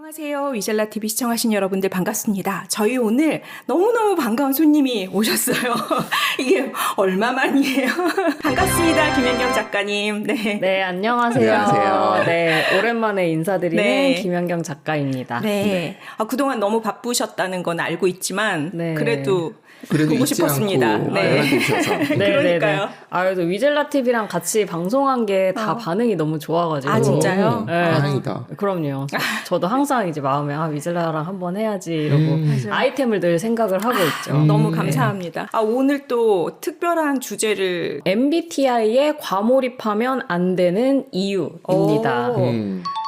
안녕하세요. 위젤라 TV 시청하신 여러분들 반갑습니다. 저희 오늘 너무너무 반가운 손님이 오셨어요. 이게 얼마만이에요? 반갑습니다. 김연경 작가님. 네. 네, 안녕하세요. 안녕하세요. 네, 오랜만에 인사드리는 네. 김연경 작가입니다. 네. 그동안 너무 바쁘셨다는 건 알고 있지만 네. 그래도 보고 잊지 싶었습니다. 않고 네. 연락해 주셔서. 그러니까요. 그래도 위젤라 TV랑 같이 방송한 게 다 반응이 너무 좋아가지고. 아, 진짜요? 네. 다행이다. 그럼요. 저도 항상 이제 마음에 위젤라랑 한번 해야지 이러고 아이템을 늘 생각을 하고 있죠. 너무 감사합니다. 오늘 또 특별한 주제를 MBTI에 과몰입하면 안 되는 이유입니다. 오.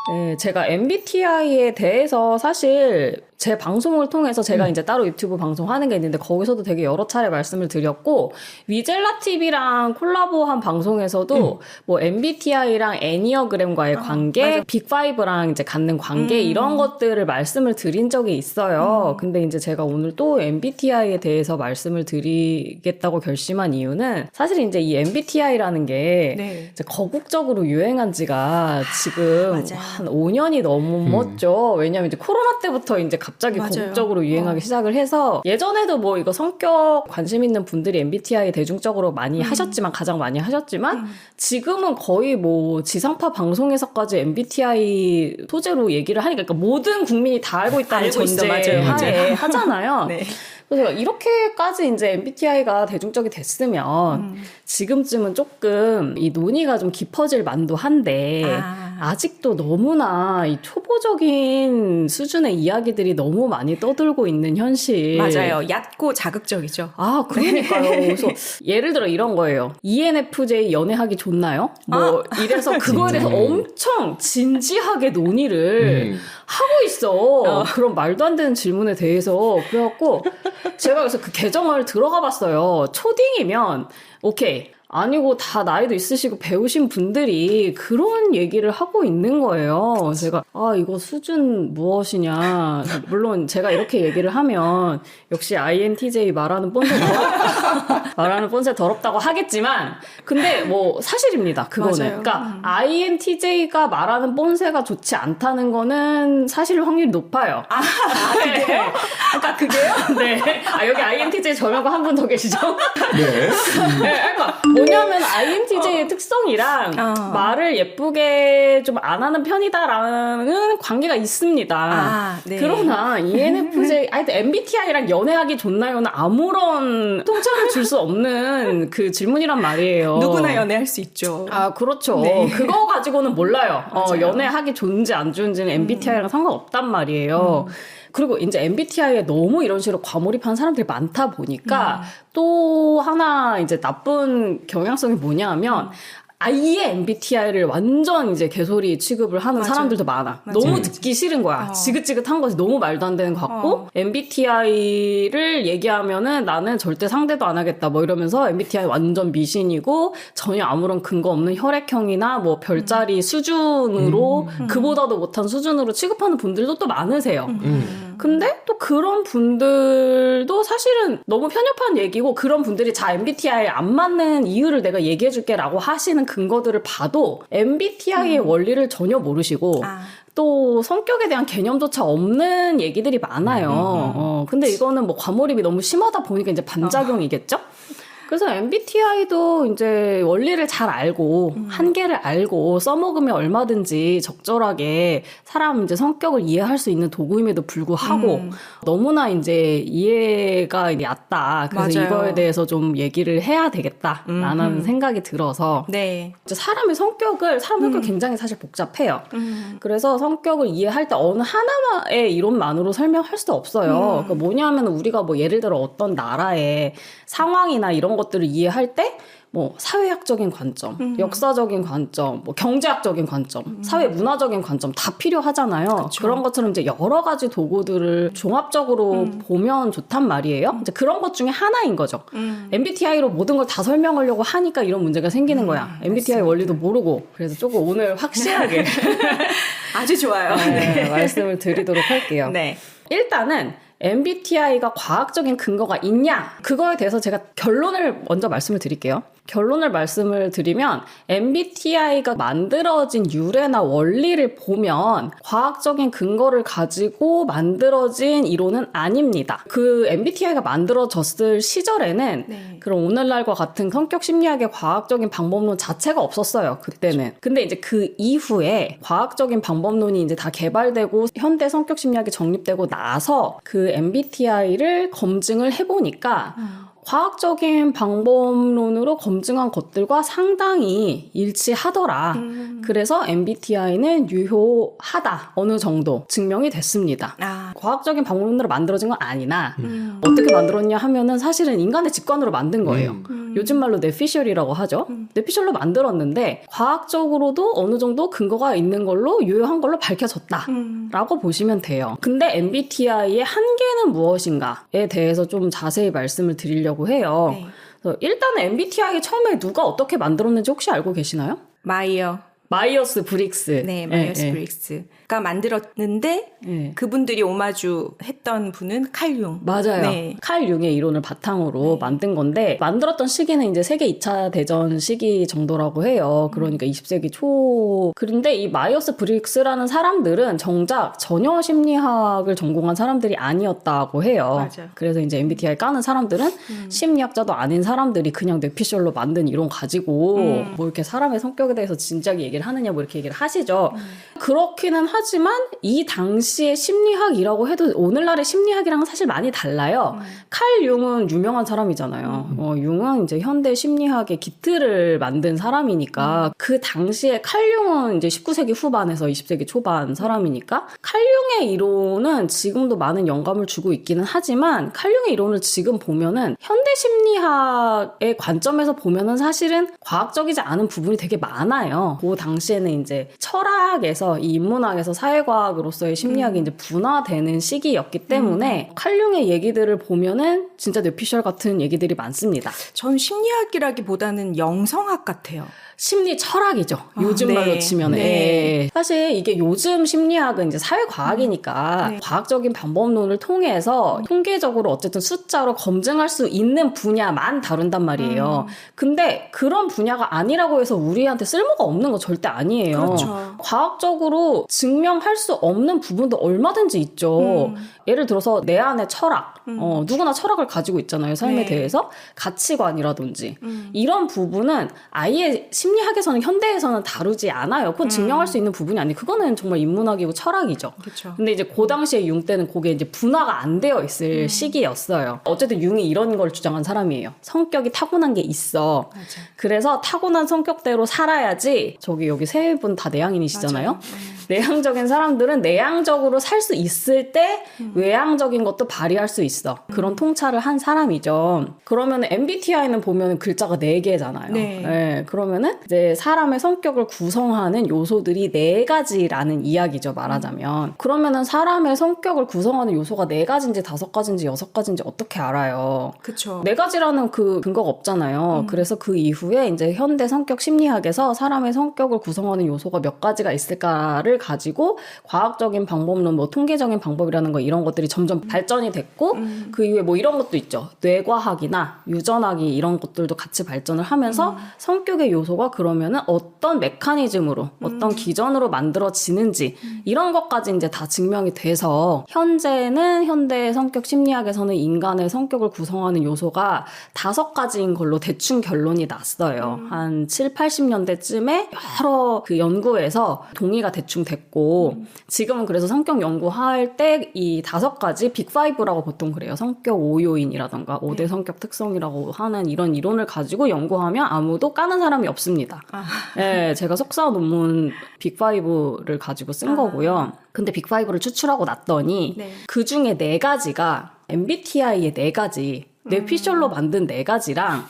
네, 제가 MBTI에 대해서 사실 제 방송을 통해서 제가 이제 따로 유튜브 방송하는 게 있는데 거기서도 되게 여러 차례 말씀을 드렸고 위젤라 TV랑 콜라보한 방송에서도 뭐 MBTI랑 애니어그램과의 관계, 빅5랑 이제 갖는 관계 이런 것들을 말씀을 드린 적이 있어요. 근데 이제 제가 오늘 또 MBTI에 대해서 말씀을 드리겠다고 결심한 이유는 사실 이제 이 MBTI라는 게 네. 이제 거국적으로 유행한 지가 지금 맞아요. 한 5년이 넘었죠. 왜냐면 이제 코로나 때부터 이제 갑자기 맞아요. 거국적으로 유행하기 시작을 해서 예전에도 뭐 이거 성격 관심 있는 분들이 MBTI 대중적으로 많이 하셨지만 가장 많이 하셨지만 지금은 거의 뭐 지상파 방송에서까지 MBTI 소재로 얘기를 하니까 그러니까 모든 국민이 다 알고 있다는 알고 있어. 전제 맞아요. 하에 하잖아요. 네. 그래서 이렇게까지 이제 MBTI가 대중적이 됐으면 지금쯤은 조금 이 논의가 좀 깊어질 만도 한데 아직도 너무나 이 초보적인 수준의 이야기들이 너무 많이 떠들고 있는 현실. 맞아요. 얕고 자극적이죠. 그러니까요. 그래서 예를 들어 이런 거예요. ENFJ 연애하기 좋나요? 뭐 이래서 그거에 대해서 엄청 진지하게 논의를 하고 있어. 그런 말도 안 되는 질문에 대해서. 그래갖고 제가 그래서 그 계정을 들어가 봤어요. 초딩이면 오케이. 아니고 다 나이도 있으시고 배우신 분들이 그런 얘기를 하고 있는 거예요. 제가 이거 수준 무엇이냐. 물론 제가 이렇게 얘기를 하면 역시 INTJ 말하는 뻔세 더럽다고 하겠지만 근데 뭐 사실입니다. 그거는. 맞아요. 그러니까 INTJ가 말하는 뻔세가 좋지 않다는 거는 사실 확률이 높아요. 그게요? 그게요? 네. 여기 INTJ 저명고 한 분 더 계시죠? 네. 그러니까 뭐냐면 INTJ의 특성이랑 말을 예쁘게 좀 안 하는 편이다라는 관계가 있습니다. 네. 그러나 ENFJ, MBTI랑 연애하기 좋나요는 아무런 통찰을 줄 수 없는 그 질문이란 말이에요. 누구나 연애할 수 있죠. 그렇죠. 네. 그거 가지고는 몰라요. 맞아요. 연애하기 좋은지 안 좋은지는 MBTI랑 상관없단 말이에요. 그리고 이제 MBTI에 너무 이런 식으로 과몰입한 사람들이 많다 보니까 또 하나 이제 나쁜 경향성이 뭐냐 하면 아예 MBTI를 완전 이제 개소리 취급을 하는 맞아요. 사람들도 많아. 맞아요. 너무 듣기 싫은 거야. 지긋지긋한 거지. 너무 말도 안 되는 것 같고 MBTI를 얘기하면은 나는 절대 상대도 안 하겠다 뭐 이러면서 MBTI 완전 미신이고 전혀 아무런 근거 없는 혈액형이나 뭐 별자리 수준으로 그보다도 못한 수준으로 취급하는 분들도 또 많으세요. 근데 또 그런 분들도 사실은 너무 편협한 얘기고 그런 분들이 MBTI에 안 맞는 이유를 내가 얘기해 줄게 라고 하시는 근거들을 봐도 MBTI의 원리를 전혀 모르시고 또 성격에 대한 개념조차 없는 얘기들이 많아요. 근데 이거는 뭐 과몰입이 너무 심하다 보니까 이제 반작용이겠죠? 그래서 MBTI도 이제 원리를 잘 알고 한계를 알고 써먹으면 얼마든지 적절하게 사람 이제 성격을 이해할 수 있는 도구임에도 불구하고 너무나 이제 이해가 얕다. 그래서 맞아요. 이거에 대해서 좀 얘기를 해야 되겠다라는 생각이 들어서 네. 이제 사람 성격이 굉장히 사실 복잡해요. 그래서 성격을 이해할 때 어느 하나의 이론만으로 설명할 수도 없어요. 그러니까 뭐냐면 우리가 뭐 예를 들어 어떤 나라의 상황이나 이런 것들을 이해할 때 뭐 사회학적인 관점, 역사적인 관점, 뭐 경제학적인 관점, 사회 문화적인 관점 다 필요하잖아요. 그쵸. 그런 것처럼 이제 여러 가지 도구들을 종합적으로 보면 좋단 말이에요. 이제 그런 것 중에 하나인 거죠. MBTI로 모든 걸 다 설명하려고 하니까 이런 문제가 생기는 거야. MBTI 원리도 모르고. 그래서 조금 오늘 확실하게 아주 좋아요. 네, 말씀을 드리도록 할게요. 네. 일단은 MBTI가 과학적인 근거가 있냐? 그거에 대해서 제가 결론을 먼저 말씀을 드릴게요. 결론을 말씀을 드리면 MBTI가 만들어진 유래나 원리를 보면 과학적인 근거를 가지고 만들어진 이론은 아닙니다. 그 MBTI가 만들어졌을 시절에는 네. 그런 오늘날과 같은 성격 심리학의 과학적인 방법론 자체가 없었어요. 그때는. 근데 이제 그 이후에 과학적인 방법론이 이제 다 개발되고 현대 성격 심리학이 정립되고 나서 그 MBTI를 검증을 해보니까 과학적인 방법론으로 검증한 것들과 상당히 일치하더라. 그래서 MBTI는 유효하다. 어느 정도 증명이 됐습니다. 아, 과학적인 방법론으로 만들어진 건 아니나 어떻게 만들었냐 하면은 사실은 인간의 직관으로 만든 거예요. 요즘 말로 뇌피셜이라고 하죠. 뇌피셜로 만들었는데 과학적으로도 어느 정도 근거가 있는 걸로 유효한 걸로 밝혀졌다라고 보시면 돼요. 근데 MBTI의 한계는 무엇인가에 대해서 좀 자세히 말씀을 드리려고 해요. 네. 그래서 일단은 MBTI 처음에 누가 어떻게 만들었는지 혹시 알고 계시나요? 마이어. 마이어스 브릭스. 네, 마이어스 브릭스가 만들었는데 예. 그분들이 오마주 했던 분은 칼 융. 맞아요. 네. 칼 융의 이론을 바탕으로 만든 건데 만들었던 시기는 이제 세계 2차 대전 시기 정도라고 해요. 그러니까 20세기 초. 그런데 이 마이어스 브릭스라는 사람들은 정작 전혀 심리학을 전공한 사람들이 아니었다고 해요. 맞아요. 그래서 이제 MBTI 까는 사람들은 심리학자도 아닌 사람들이 그냥 뇌피셜로 만든 이론 가지고 뭐 이렇게 사람의 성격에 대해서 진지하게 얘기를 하느냐 뭐 이렇게 얘기를 하시죠. 그렇기는 하지만 이 당시의 심리학이라고 해도 오늘날의 심리학이랑은 사실 많이 달라요. 칼 융은 유명한 사람이잖아요. 융은 이제 현대 심리학의 기틀을 만든 사람이니까 그 당시에 칼 융은 이제 19세기 후반에서 20세기 초반 사람이니까 칼 융의 이론은 지금도 많은 영감을 주고 있기는 하지만 칼 융의 이론을 지금 보면은 현대 심리학의 관점에서 보면은 사실은 과학적이지 않은 부분이 되게 많아요. 그 당시에는 이제 철학에서 이 인문학에서 사회과학으로서의 심리학이 이제 분화되는 시기였기 때문에 칼 융의 얘기들을 보면은 진짜 뇌피셜 같은 얘기들이 많습니다. 전 심리학이라기보다는 영성학 같아요. 심리 철학이죠. 요즘 네. 말로 치면. 네. 예. 사실 이게 요즘 심리학은 이제 사회과학이니까 네. 과학적인 방법론을 통해서 통계적으로 어쨌든 숫자로 검증할 수 있는 분야만 다룬단 말이에요. 근데 그런 분야가 아니라고 해서 우리한테 쓸모가 없는 거 절대 아니에요. 그렇죠. 과학적으로 증명할 수 없는 부분도 얼마든지 있죠. 예를 들어서 내 안의 철학. 누구나 철학을 가지고 있잖아요. 삶에 네. 대해서. 가치관이라든지. 이런 부분은 아예 심리학에서는 현대에서는 다루지 않아요. 그건 증명할 수 있는 부분이 아니에요. 그거는 정말 인문학이고 철학이죠. 그렇죠. 근데 이제 그 당시에 융 때는 그게 이제 분화가 안 되어 있을 시기였어요. 어쨌든 융이 이런 걸 주장한 사람이에요. 성격이 타고난 게 있어. 맞아. 그래서 타고난 성격대로 살아야지. 여기 세 분 다 내향인이시잖아요. 맞아요. 내향적인 사람들은 내향적으로 살 수 있을 때 외향적인 것도 발휘할 수 있어. 그런 통찰을 한 사람이죠. 그러면 MBTI는 보면 글자가 4개잖아요. 네. 그러면은 이제 사람의 성격을 구성하는 요소들이 4가지라는 이야기죠, 말하자면. 그러면은 사람의 성격을 구성하는 요소가 4가지인지 5가지인지 6가지인지 어떻게 알아요? 그렇죠. 4가지라는 그 근거가 없잖아요. 그래서 그 이후에 이제 현대 성격 심리학에서 사람의 성격을 구성하는 요소가 몇 가지가 있을까를 가지고 과학적인 방법론, 뭐 통계적인 방법이라는 거 이런 것들이 점점 발전이 됐고 그 이후에 뭐 이런 것도 있죠. 뇌과학이나 유전학이 이런 것들도 같이 발전을 하면서 성격의 요소가 그러면은 어떤 메커니즘으로 어떤 기전으로 만들어지는지 이런 것까지 이제 다 증명이 돼서 현재는 현대 성격 심리학에서는 인간의 성격을 구성하는 요소가 5가지인 걸로 대충 결론이 났어요. 한 7, 80년대쯤에 여러 그 연구에서 동의가 대충 됐고 지금은 그래서 성격 연구할 때 이 5가지 빅5라고 보통 그래요. 성격 5요인이라던가 5대 성격 특성이라고 하는 이런 이론을 가지고 연구하면 아무도 까는 사람이 없습니다. 네, 제가 석사 논문 빅5를 가지고 쓴 거고요. 근데 빅5를 추출하고 났더니 네. 그 중에 4가지가 MBTI의 4가지, 뇌피셜로 만든 4가지랑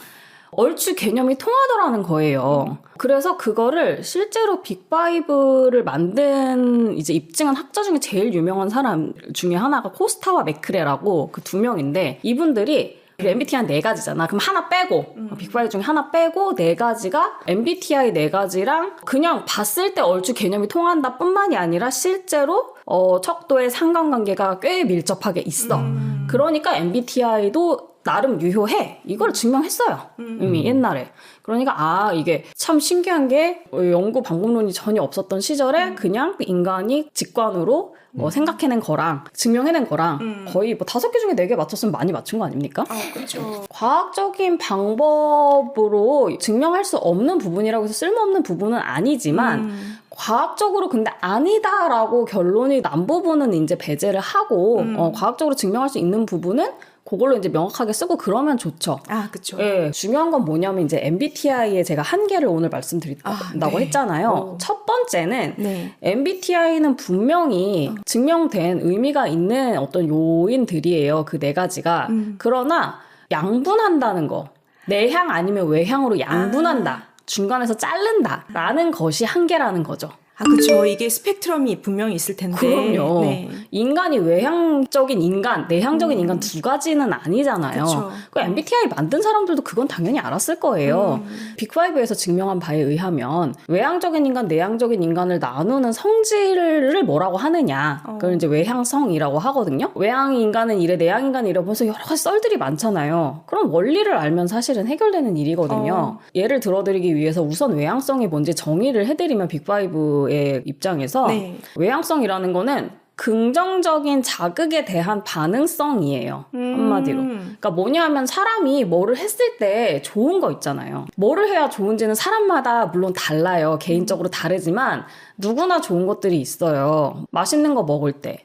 얼추 개념이 통하더라는 거예요. 그래서 그거를 실제로 빅5를 만든 이제 입증한 학자 중에 제일 유명한 사람 중에 하나가 코스타와 맥크레라고 그 2명인데 이분들이 MBTI 4가지잖아. 그럼 하나 빼고 빅5 중에 하나 빼고 4가지가 MBTI 4가지랑 그냥 봤을 때 얼추 개념이 통한다 뿐만이 아니라 실제로 척도의 상관관계가 꽤 밀접하게 있어. 그러니까 MBTI도 나름 유효해. 이걸 증명했어요. 이미 옛날에. 그러니까 이게 참 신기한 게 연구 방법론이 전혀 없었던 시절에 그냥 인간이 직관으로 생각해낸 거랑 증명해낸 거랑 거의 뭐 5개 중에 4개 맞췄으면 많이 맞춘 거 아닙니까? 그렇죠. 과학적인 방법으로 증명할 수 없는 부분이라고 해서 쓸모없는 부분은 아니지만 과학적으로 근데 아니다라고 결론이 난 부분은 이제 배제를 하고 과학적으로 증명할 수 있는 부분은 그걸로 이제 명확하게 쓰고 그러면 좋죠. 그렇죠. 예, 중요한 건 뭐냐면 이제 MBTI의 제가 한계를 오늘 말씀드린다고 네. 했잖아요. 첫 번째는 네. MBTI는 분명히 증명된 의미가 있는 어떤 요인들이에요. 그 4가지가. 그러나 양분한다는 거. 내향 아니면 외향으로 양분한다. 중간에서 자른다. 라는 것이 한계라는 거죠. 그렇죠. 이게 스펙트럼이 분명히 있을 텐데. 그럼요. 네. 인간이 외향적인 인간, 내향적인 인간 2가지는 아니잖아요. 그쵸. 그 MBTI 만든 사람들도 그건 당연히 알았을 거예요. 빅5에서 증명한 바에 의하면 외향적인 인간, 내향적인 인간을 나누는 성질을 뭐라고 하느냐. 그걸 이제 외향성이라고 하거든요. 외향 인간은 이래, 내향 인간은 이래 보면서 여러 가지 썰들이 많잖아요. 그럼 원리를 알면 사실은 해결되는 일이거든요. 예를 들어드리기 위해서 우선 외향성이 뭔지 정의를 해드리면 빅5 의 입장에서 네. 외향성이라는 거는 긍정적인 자극에 대한 반응성이에요. 한마디로. 그러니까 뭐냐면 사람이 뭐를 했을 때 좋은 거 있잖아요. 뭐를 해야 좋은지는 사람마다 물론 달라요. 개인적으로 다르지만 누구나 좋은 것들이 있어요. 맛있는 거 먹을 때,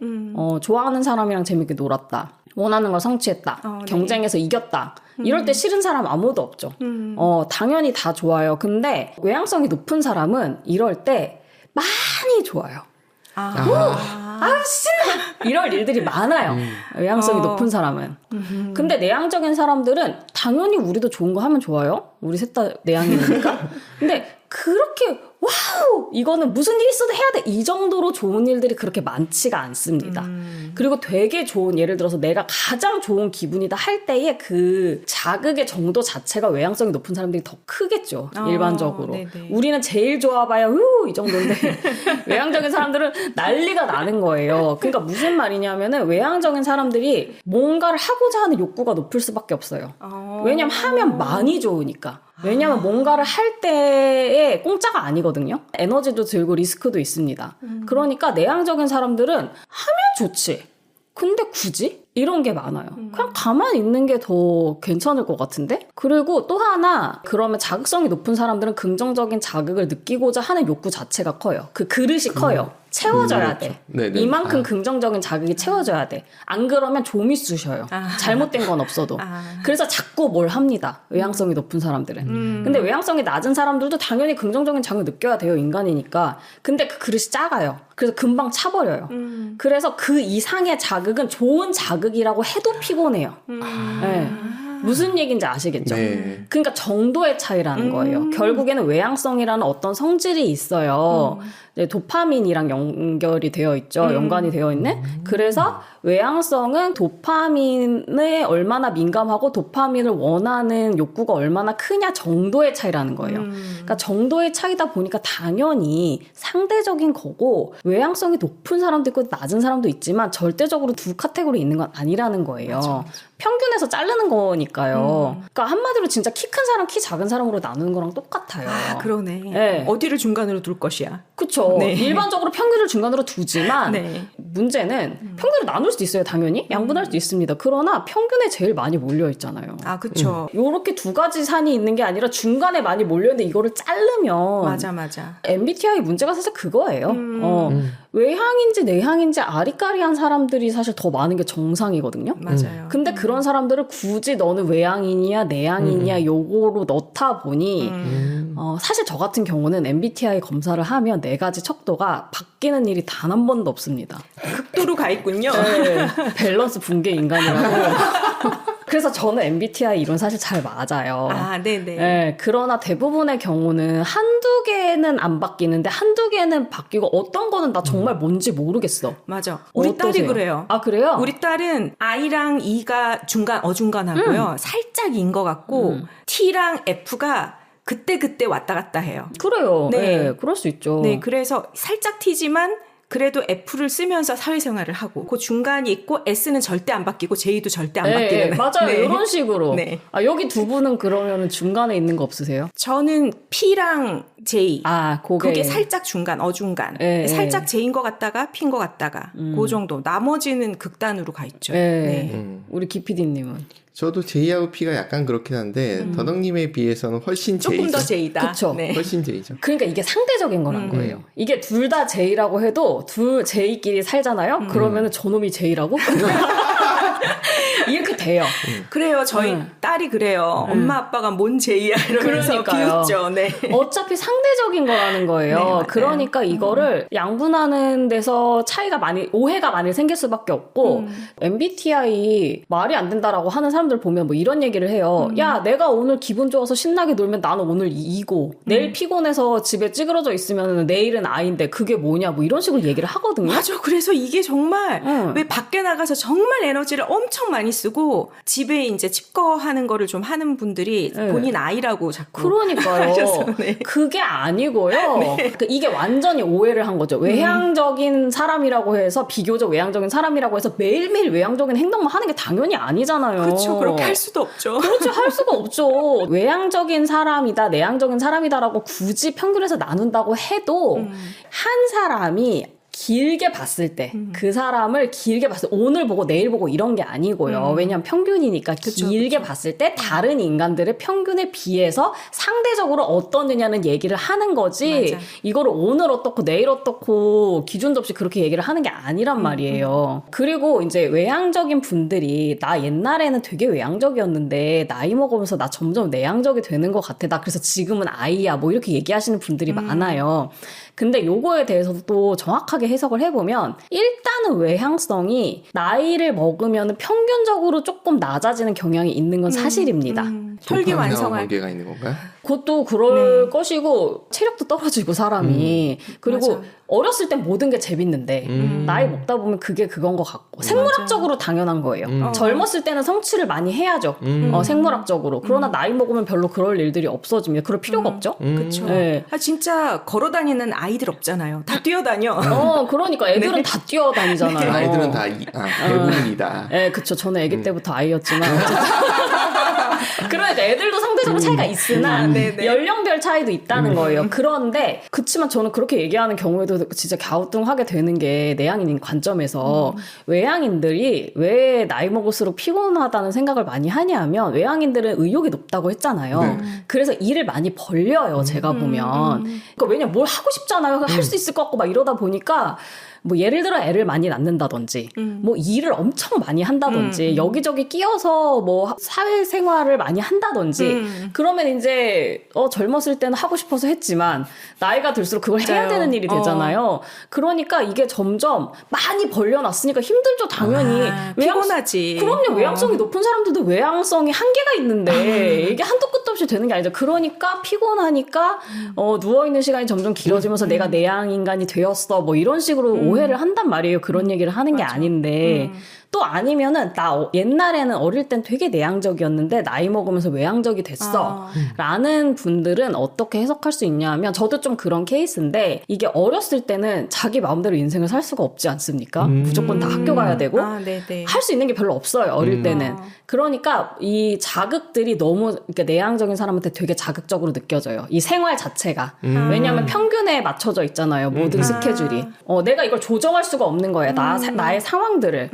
좋아하는 사람이랑 재밌게 놀았다. 원하는 걸 성취했다. 네. 경쟁에서 이겼다. 이럴 때 싫은 사람 아무도 없죠. 당연히 다 좋아요. 근데 외향성이 높은 사람은 이럴 때 많이 좋아요. 신나! 이럴 일들이 많아요. 외향성이 높은 사람은. 근데 내향적인 사람들은 당연히 우리도 좋은 거 하면 좋아요. 우리 셋 다 내향이니까. 근데 그렇게 와우! 이거는 무슨 일 있어도 해야 돼! 이 정도로 좋은 일들이 그렇게 많지가 않습니다. 그리고 되게 좋은, 예를 들어서 내가 가장 좋은 기분이다 할 때의 그 자극의 정도 자체가 외향성이 높은 사람들이 더 크겠죠. 일반적으로. 네네. 우리는 제일 좋아봐야 이 정도인데 외향적인 사람들은 난리가 나는 거예요. 그러니까 무슨 말이냐면은 외향적인 사람들이 뭔가를 하고자 하는 욕구가 높을 수밖에 없어요. 왜냐면 하면 많이 좋으니까. 왜냐면 뭔가를 할 때에 공짜가 아니거든요. 에너지도 들고 리스크도 있습니다. 그러니까 내향적인 사람들은 하면 좋지. 근데 굳이? 이런 게 많아요. 그냥 가만히 있는 게 더 괜찮을 것 같은데? 그리고 또 하나, 그러면 자극성이 높은 사람들은 긍정적인 자극을 느끼고자 하는 욕구 자체가 커요. 그 그릇이 커요. 채워져야 돼. 네네. 이만큼 긍정적인 자극이 채워져야 돼. 안 그러면 좀이 쑤셔요. 잘못된 건 없어도. 그래서 자꾸 뭘 합니다. 외향성이 높은 사람들은. 근데 외향성이 낮은 사람들도 당연히 긍정적인 자극을 느껴야 돼요. 인간이니까. 근데 그 그릇이 작아요. 그래서 금방 차버려요. 그래서 그 이상의 자극은 좋은 자극이라고 해도 피곤해요. 네. 무슨 얘기인지 아시겠죠? 네. 그러니까 정도의 차이라는 거예요. 결국에는 외향성이라는 어떤 성질이 있어요. 이제 도파민이랑 연결이 되어 있죠. 연관이 되어 있는. 그래서 외향성은 도파민에 얼마나 민감하고 도파민을 원하는 욕구가 얼마나 크냐 정도의 차이라는 거예요. 그러니까 정도의 차이다 보니까 당연히 상대적인 거고 외향성이 높은 사람도 있고 낮은 사람도 있지만 절대적으로 두 카테고리 있는 건 아니라는 거예요. 맞아. 평균에서 자르는 거니까요. 그러니까 한마디로 진짜 키 큰 사람, 키 작은 사람으로 나누는 거랑 똑같아요. 그러네. 네. 어디를 중간으로 둘 것이야. 그쵸. 네. 일반적으로 평균을 중간으로 두지만 네. 문제는 평균을 나눌 수도 있어요. 당연히. 양분할 수도 있습니다. 그러나 평균에 제일 많이 몰려 있잖아요. 그쵸. 요렇게 2가지 산이 있는 게 아니라 중간에 많이 몰려있는데 이거를 자르면 맞아. MBTI 문제가 사실 그거예요. 외향인지 내향인지 아리까리한 사람들이 사실 더 많은 게 정상이거든요. 맞아요. 근데 그런 사람들을 굳이 너는 외향인이야 내향인이야 요거로 넣다 보니 사실 저 같은 경우는 MBTI 검사를 하면 4가지 척도가 바뀌는 일이 단 한 번도 없습니다. 극도로 가 있군요. 네, 밸런스 붕괴 인간이라고. 그래서 저는 MBTI 이론 사실 잘 맞아요. 네네. 네, 그러나 대부분의 경우는 한두 개는 안 바뀌는데 한두 개는 바뀌고 어떤 거는 나 정말 뭔지 모르겠어. 맞아. 우리 딸이 어떠세요? 그래요. 그래요? 우리 딸은 I랑 E가 어중간하고요. 살짝 E인 것 같고 T랑 F가 그때 왔다 갔다 해요. 그래요. 네. 네, 그럴 수 있죠. 네, 그래서 살짝 T지만 그래도 F를 쓰면서 사회생활을 하고 그 중간이 있고 S는 절대 안 바뀌고 J도 절대 안 네, 바뀌는. 맞아요. 네. 이런 식으로. 네. 아, 여기 두 분은 그러면 중간에 있는 거 없으세요? 저는 P랑 J. 그게 살짝 중간, 어중간. 네, 살짝 J인 것 같다가 P인 것 같다가 그 정도. 나머지는 극단으로 가 있죠. 네. 네. 우리 기피디님은? 저도 J하고 P가 약간 그렇긴 한데 더덕님에 비해서는 훨씬 J죠. 조금 더 J다. 그쵸. 네. 훨씬 J죠. 그러니까 이게 상대적인 거란 거예요. 이게 둘 다 J라고 해도 둘 J끼리 살잖아요. 그러면은 저놈이 J라고? 이렇게 돼요. 그래요. 저희 딸이 그래요. 엄마 아빠가 뭔 J야 이러면서 그러니까요. 비웃죠. 네. 어차피 상대적인 거라는 거예요. 네, 맞아요. 그러니까 이거를 양분하는 데서 오해가 많이 생길 수밖에 없고, MBTI 말이 안 된다라고 하는 사람들 보면 뭐 이런 얘기를 해요. 야, 내가 오늘 기분 좋아서 신나게 놀면 나는 오늘 E고, 내일 피곤해서 집에 찌그러져 있으면 내일은 I인데 그게 뭐냐, 뭐 이런 식으로 얘기를 하거든요. 맞아. 그래서 이게 정말 왜 밖에 나가서 정말 에너지를 엄청 많이 쓰고 집에 이제 집거하는 거를 좀 하는 분들이 본인 아이라고 자꾸 그러니까요. 하셔서, 네. 그게 아니고요. 그러니까 이게 완전히 오해를 한 거죠. 외향적인 사람이라고 해서 비교적 외향적인 사람이라고 해서 매일매일 외향적인 행동만 하는 게 당연히 아니잖아요. 그렇죠. 그렇게 할 수도 없죠. 그렇죠. 할 수가 없죠. 외향적인 사람이다, 내향적인 사람이다라고 굳이 평균에서 나눈다고 해도 한 사람이 길게 봤을 때, 그 사람을 길게 봤을 때, 오늘 보고 내일 보고 이런 게 아니고요. 왜냐하면 평균이니까 그쵸, 길게 그쵸. 봤을 때 다른 인간들의 평균에 비해서 상대적으로 어떠느냐는 얘기를 하는 거지, 맞아. 이거를 오늘 어떻고 내일 어떻고 기준도 없이 그렇게 얘기를 하는 게 아니란 말이에요. 그리고 이제 외향적인 분들이 나 옛날에는 되게 외향적이었는데 나이 먹으면서 나 점점 내향적이 되는 것 같아. 나 그래서 지금은 아이야. 뭐 이렇게 얘기하시는 분들이 많아요. 근데 요거에 대해서도 또 정확하게 해석을 해보면 일단은 외향성이 나이를 먹으면 평균적으로 조금 낮아지는 경향이 있는 건 사실입니다. 혈기 도파민하고 완성할 관계가 있는 건가요? 그것도 그럴 것이고 체력도 떨어지고 사람이 그리고 맞아. 어렸을 땐 모든 게 재밌는데 나이 먹다 보면 그게 그건 것 같고 생물학적으로 당연한 거예요. 젊었을 때는 성취를 많이 해야죠. 생물학적으로. 그러나 나이 먹으면 별로 그럴 일들이 없어집니다. 그럴 필요가 없죠. 그렇죠. 네. 진짜 걸어다니는 아이들 없잖아요. 다 뛰어다녀. 그러니까 애들은 다 뛰어다니잖아요. 아이들은 다 대부분이다. 네, 그쵸. 저는 아기 때부터 아이였지만. 그러니까 애들도 상대적으로 차이가 있으나 네네. 연령별 차이도 있다는 거예요. 그런데 그치만 저는 그렇게 얘기하는 경우에도 진짜 갸우뚱하게 되는 게 내향인인 관점에서 외향인들이 왜 나이 먹을수록 피곤하다는 생각을 많이 하냐면 외향인들은 의욕이 높다고 했잖아요. 그래서 일을 많이 벌려요. 제가 보면. 그러니까 왜냐면 뭘 하고 싶잖아요. 할 수 있을 것 같고 막 이러다 보니까 뭐 예를 들어 애를 많이 낳는다든지 뭐 일을 엄청 많이 한다든지 여기저기 끼어서 뭐 사회생활을 많이 한다든지 그러면 이제 젊었을 때는 하고 싶어서 했지만 나이가 들수록 그걸 해야 되는 일이 되잖아요. 그러니까 이게 점점 많이 벌려놨으니까 힘들죠 당연히. 피곤하지. 그럼요. 외향성이 높은 사람들도 외향성이 한계가 있는데 이게 한도 끝도 없이 되는 게 아니죠. 그러니까 피곤하니까 누워있는 시간이 점점 길어지면서 내가 내향인간이 되었어 뭐 이런 식으로 오해를 한단 말이에요. 그런 얘기를 하는 게 아닌데 또 아니면은 나 옛날에는 어릴 땐 되게 내향적이었는데 나이 먹으면서 외향적이 됐어 라는 분들은 어떻게 해석할 수 있냐면 저도 좀 그런 케이스인데 이게 어렸을 때는 자기 마음대로 인생을 살 수가 없지 않습니까? 무조건 다 학교 가야 되고 할 수 있는 게 별로 없어요. 어릴 때는. 그러니까 이 자극들이 너무 그러니까 내향적인 사람한테 되게 자극적으로 느껴져요. 이 생활 자체가. 왜냐하면 평균에 맞춰져 있잖아요. 모든 스케줄이. 내가 이걸 조정할 수가 없는 거예요. 나의 상황들을.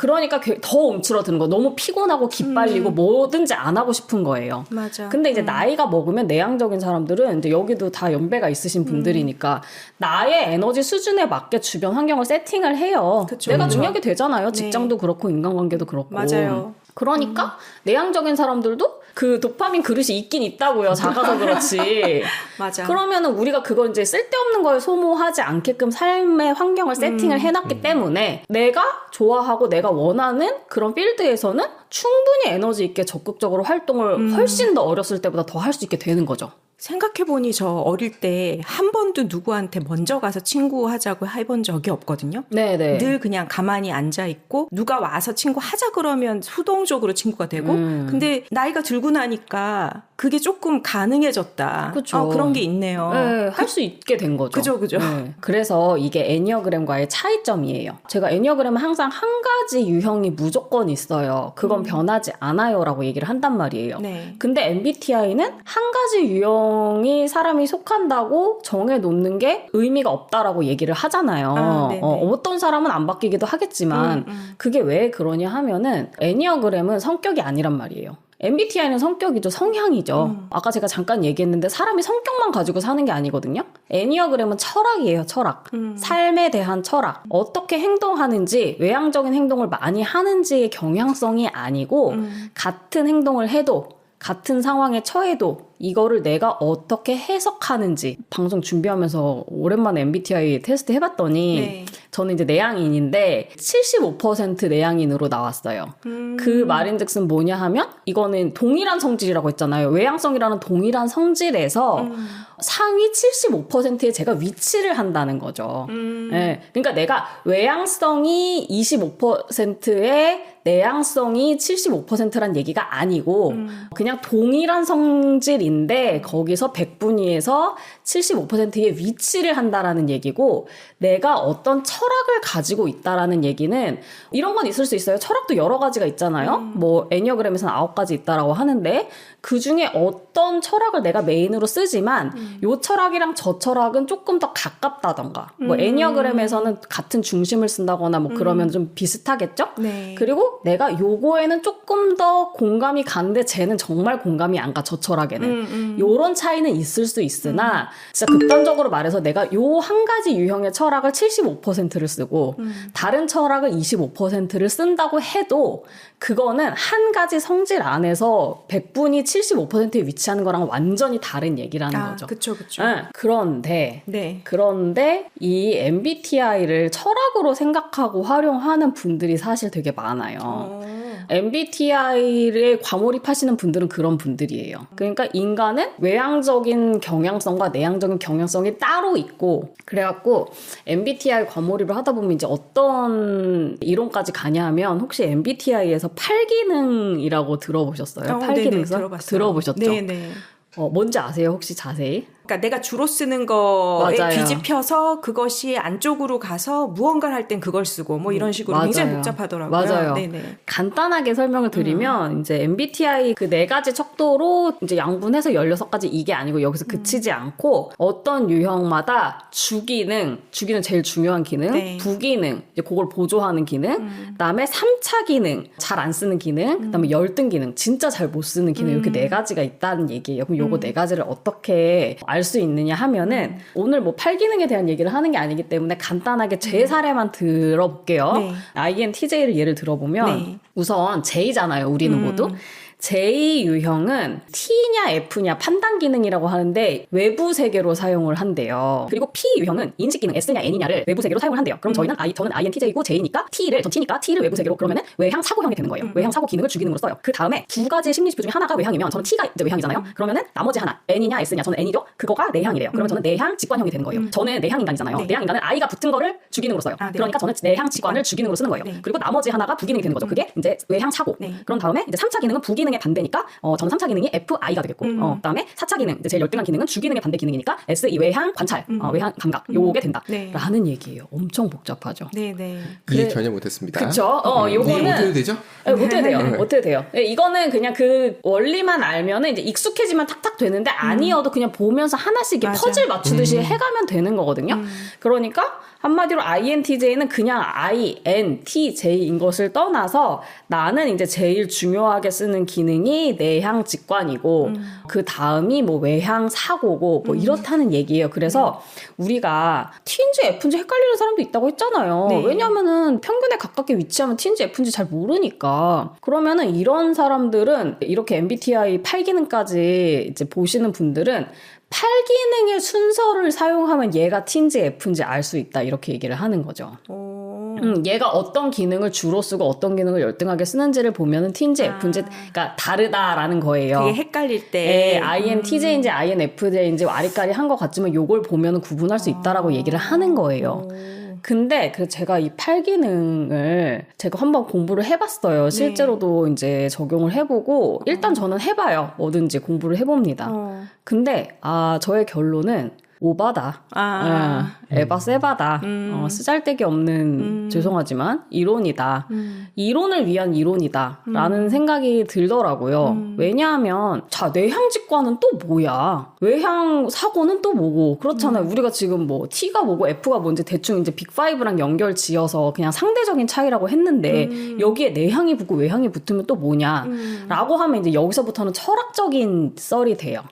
그러니까 더 움츠러드는 거. 너무 피곤하고 기빨리고 뭐든지 안 하고 싶은 거예요. 맞아. 근데 이제 나이가 먹으면 내향적인 사람들은 이제 여기도 다 연배가 있으신 분들이니까 나의 에너지 수준에 맞게 주변 환경을 세팅을 해요. 그쵸, 내가 그쵸. 능력이 되잖아요. 직장도 그렇고 인간관계도 그렇고. 맞아요. 그러니까 내향적인 사람들도 그 도파민 그릇이 있긴 있다고요. 작아서 그렇지. 맞아. 그러면은 우리가 그걸 이제 쓸데없는 거에 소모하지 않게끔 삶의 환경을 세팅을 해놨기 때문에 내가 좋아하고 내가 원하는 그런 필드에서는 충분히 에너지 있게 적극적으로 활동을 훨씬 더 어렸을 때보다 더 할 수 있게 되는 거죠. 생각해보니 저 어릴 때 한 번도 누구한테 먼저 가서 친구하자고 해본 적이 없거든요. 네네. 늘 그냥 가만히 앉아있고 누가 와서 친구하자 그러면 수동적으로 친구가 되고 근데 나이가 들고 나니까 그게 조금 가능해졌다. 그쵸. 그런 게 있네요. 네, 할 수 있게 된 거죠. 그죠. 네. 그래서 이게 애니어그램과의 차이점이에요. 제가 애니어그램은 항상 한 가지 유형이 무조건 있어요. 그건 변하지 않아요라고 얘기를 한단 말이에요. 네. 근데 MBTI는 한 가지 유형이 사람이 속한다고 정해놓는 게 의미가 없다라고 얘기를 하잖아요. 네네. 어떤 사람은 안 바뀌기도 하겠지만 그게 왜 그러냐 하면은 애니어그램은 성격이 아니란 말이에요. MBTI는 성격이죠. 성향이죠. 아까 제가 잠깐 얘기했는데 사람이 성격만 가지고 사는 게 아니거든요. 애니어그램은 철학이에요. 철학. 삶에 대한 철학. 어떻게 행동하는지, 외향적인 행동을 많이 하는지의 경향성이 아니고 같은 행동을 해도 같은 상황에 처해도 이거를 내가 어떻게 해석하는지 방송 준비하면서 오랜만에 MBTI 테스트 해봤더니 네. 저는 이제 내향인인데 75% 내향인으로 나왔어요. 그 말인즉슨 뭐냐 하면 이거는 동일한 성질이라고 했잖아요. 외향성이라는 동일한 성질에서 상위 75%에 제가 위치를 한다는 거죠. 네. 그러니까 내가 외향성이 25%에 내향성이 75%란 얘기가 아니고 그냥 동일한 성질인데 거기서 백분위에서 75%의 위치를 한다라는 얘기고 내가 어떤 철학을 가지고 있다라는 얘기는 이런 건 있을 수 있어요. 철학도 여러 가지가 있잖아요. 뭐 애니어그램에서는 9가지 있다라고 하는데 그중에 어떤 철학을 내가 메인으로 쓰지만 요 철학이랑 저 철학은 조금 더 가깝다던가 뭐 애니어그램에서는 같은 중심을 쓴다거나 뭐 그러면 좀 비슷하겠죠? 네. 그리고 내가 요거에는 조금 더 공감이 가는데 쟤는 정말 공감이 안 가, 저 철학에는. 요런 차이는 있을 수 있으나 진짜 극단적으로 말해서 내가 요 한 가지 유형의 철학을 75%를 쓰고 다른 철학을 25%를 쓴다고 해도 그거는 한 가지 성질 안에서 100분이 75%에 위치하는 거랑 완전히 다른 얘기라는 거죠. 그쵸. 네. 그런데 네. 이 MBTI를 철학으로 생각하고 활용하는 분들이 사실 되게 많아요. MBTI에 과몰입하시는 분들은 그런 분들이에요. 그러니까 인간은 외향적인 경향성과 내향적인 경향성이 따로 있고 그래갖고 MBTI 과몰입을 하다 보면 이제 어떤 이론까지 가냐 하면 혹시 MBTI에서 8기능이라고 들어보셨어요? 네네, 8기능서? 들어봤어요. 들어보셨죠? 네네. 뭔지 아세요? 혹시 자세히? 그러니까 내가 주로 쓰는 거에 맞아요. 뒤집혀서 그것이 안쪽으로 가서 무언가를 할 땐 그걸 쓰고 뭐 이런 식으로 굉장히 맞아요. 복잡하더라고요. 맞아요. 네네. 간단하게 설명을 드리면 이제 MBTI 그 4가지 척도로 이제 양분해서 16가지 이게 아니고 여기서 그치지 않고 어떤 유형마다 주기능 제일 중요한 기능, 네. 부기능, 이제 그걸 보조하는 기능, 그다음에 3차 기능, 잘 안 쓰는 기능, 그다음에 열등 기능, 진짜 잘 못 쓰는 기능 이렇게 4가지가 있다는 얘기예요. 그럼 요거 4가지를 어떻게 알 수 있느냐 하면은 오늘 뭐 8기능에 대한 얘기를 하는 게 아니기 때문에 간단하게 제 사례만 들어볼게요. 네. INTJ를 예를 들어보면 네. 우선 J잖아요. 우리는 모두. J 유형은 T냐 F냐 판단 기능이라고 하는데 외부 세계로 사용을 한대요. 그리고 P 유형은 인식 기능 S냐 N이냐를 외부 세계로 사용을 한대요. 그럼 저는 INTJ고 J니까 T를 외부 세계로 그러면은 외향 사고형이 되는 거예요. 외향 사고 기능을 주기능으로 써요. 그 다음에 2가지의 심리 지표 중에 하나가 외향이면 저는 T가 이제 외향이잖아요. 그러면은 나머지 하나 N이냐 S냐 저는 N이죠. 그거가 내향이래요. 그러면 저는 내향 직관형이 되는 거예요. 저는 내향 인간이잖아요. 네. 내향 인간은 I가 붙은 거를 주기능으로 써요. 네. 그러니까 저는 내향 직관을 주기능으로 쓰는 거예요. 네. 그리고 나머지 하나가 부기능이 되는 거죠. 그게 이제 외향 사고. 네. 그런 다음에 이제 3차 기능은 부기능의 반대니까 저는 3차 기능이 FI가 되겠고 그다음에 4차 기능 이제 제일 열등한 기능은 주기능의 반대 기능이니까 SE 외향 관찰 외향 감각 요게 된다 네. 라는 얘기예요. 엄청 복잡하죠. 네네. 이해 전혀 못했습니다. 그쵸? 이해 요거는 못해도 되죠? 네, 못해도 돼요. 네. 못해도 돼요. 네, 이거는 그냥 그 원리만 알면은 이제 익숙해지면 탁탁 되는데 아니어도 그냥 보면서 하나씩 이렇게 맞아. 퍼즐 맞추듯이 해가면 되는 거거든요. 그러니까 한마디로 INTJ는 그냥 INTJ인 것을 떠나서 나는 이제 제일 중요하게 쓰는 기능이 내향 직관이고 그 다음이 뭐 외향 사고고 뭐 이렇다는 얘기예요. 그래서 우리가 T인지 F인지 헷갈리는 사람도 있다고 했잖아요. 네. 왜냐면은 평균에 가깝게 위치하면 T인지 F인지 잘 모르니까. 그러면은 이런 사람들은 이렇게 MBTI 8기능까지 이제 보시는 분들은 8기능의 순서를 사용하면 얘가 T인지 F인지 알 수 있다 이렇게 얘기를 하는 거죠. 얘가 어떤 기능을 주로 쓰고 어떤 기능을 열등하게 쓰는지를 보면은 T인지 F인지 그러니까 다르다라는 거예요. 그게 헷갈릴 때. INTJ인지 INFJ인지 와리까리 한 것 같지만 요걸 보면은 구분할 수 있다라고 얘기를 하는 거예요. 근데 제가 이 8기능을 제가 한번 공부를 해봤어요. 실제로도 이제 적용을 해보고 일단 저는 해봐요. 뭐든지 공부를 해봅니다. 근데 저의 결론은 오바다. 에바 세바다. 쓰잘데기 없는 죄송하지만 이론이다. 이론을 위한 이론이다. 라는 생각이 들더라고요. 왜냐하면 내향직과는 또 뭐야? 외향 사고는 또 뭐고? 그렇잖아요. 우리가 지금 뭐 T가 뭐고 F가 뭔지 대충 이제 빅5랑 연결 지어서 그냥 상대적인 차이라고 했는데 여기에 내향이 붙고 외향이 붙으면 또 뭐냐? 라고 하면 이제 여기서부터는 철학적인 썰이 돼요.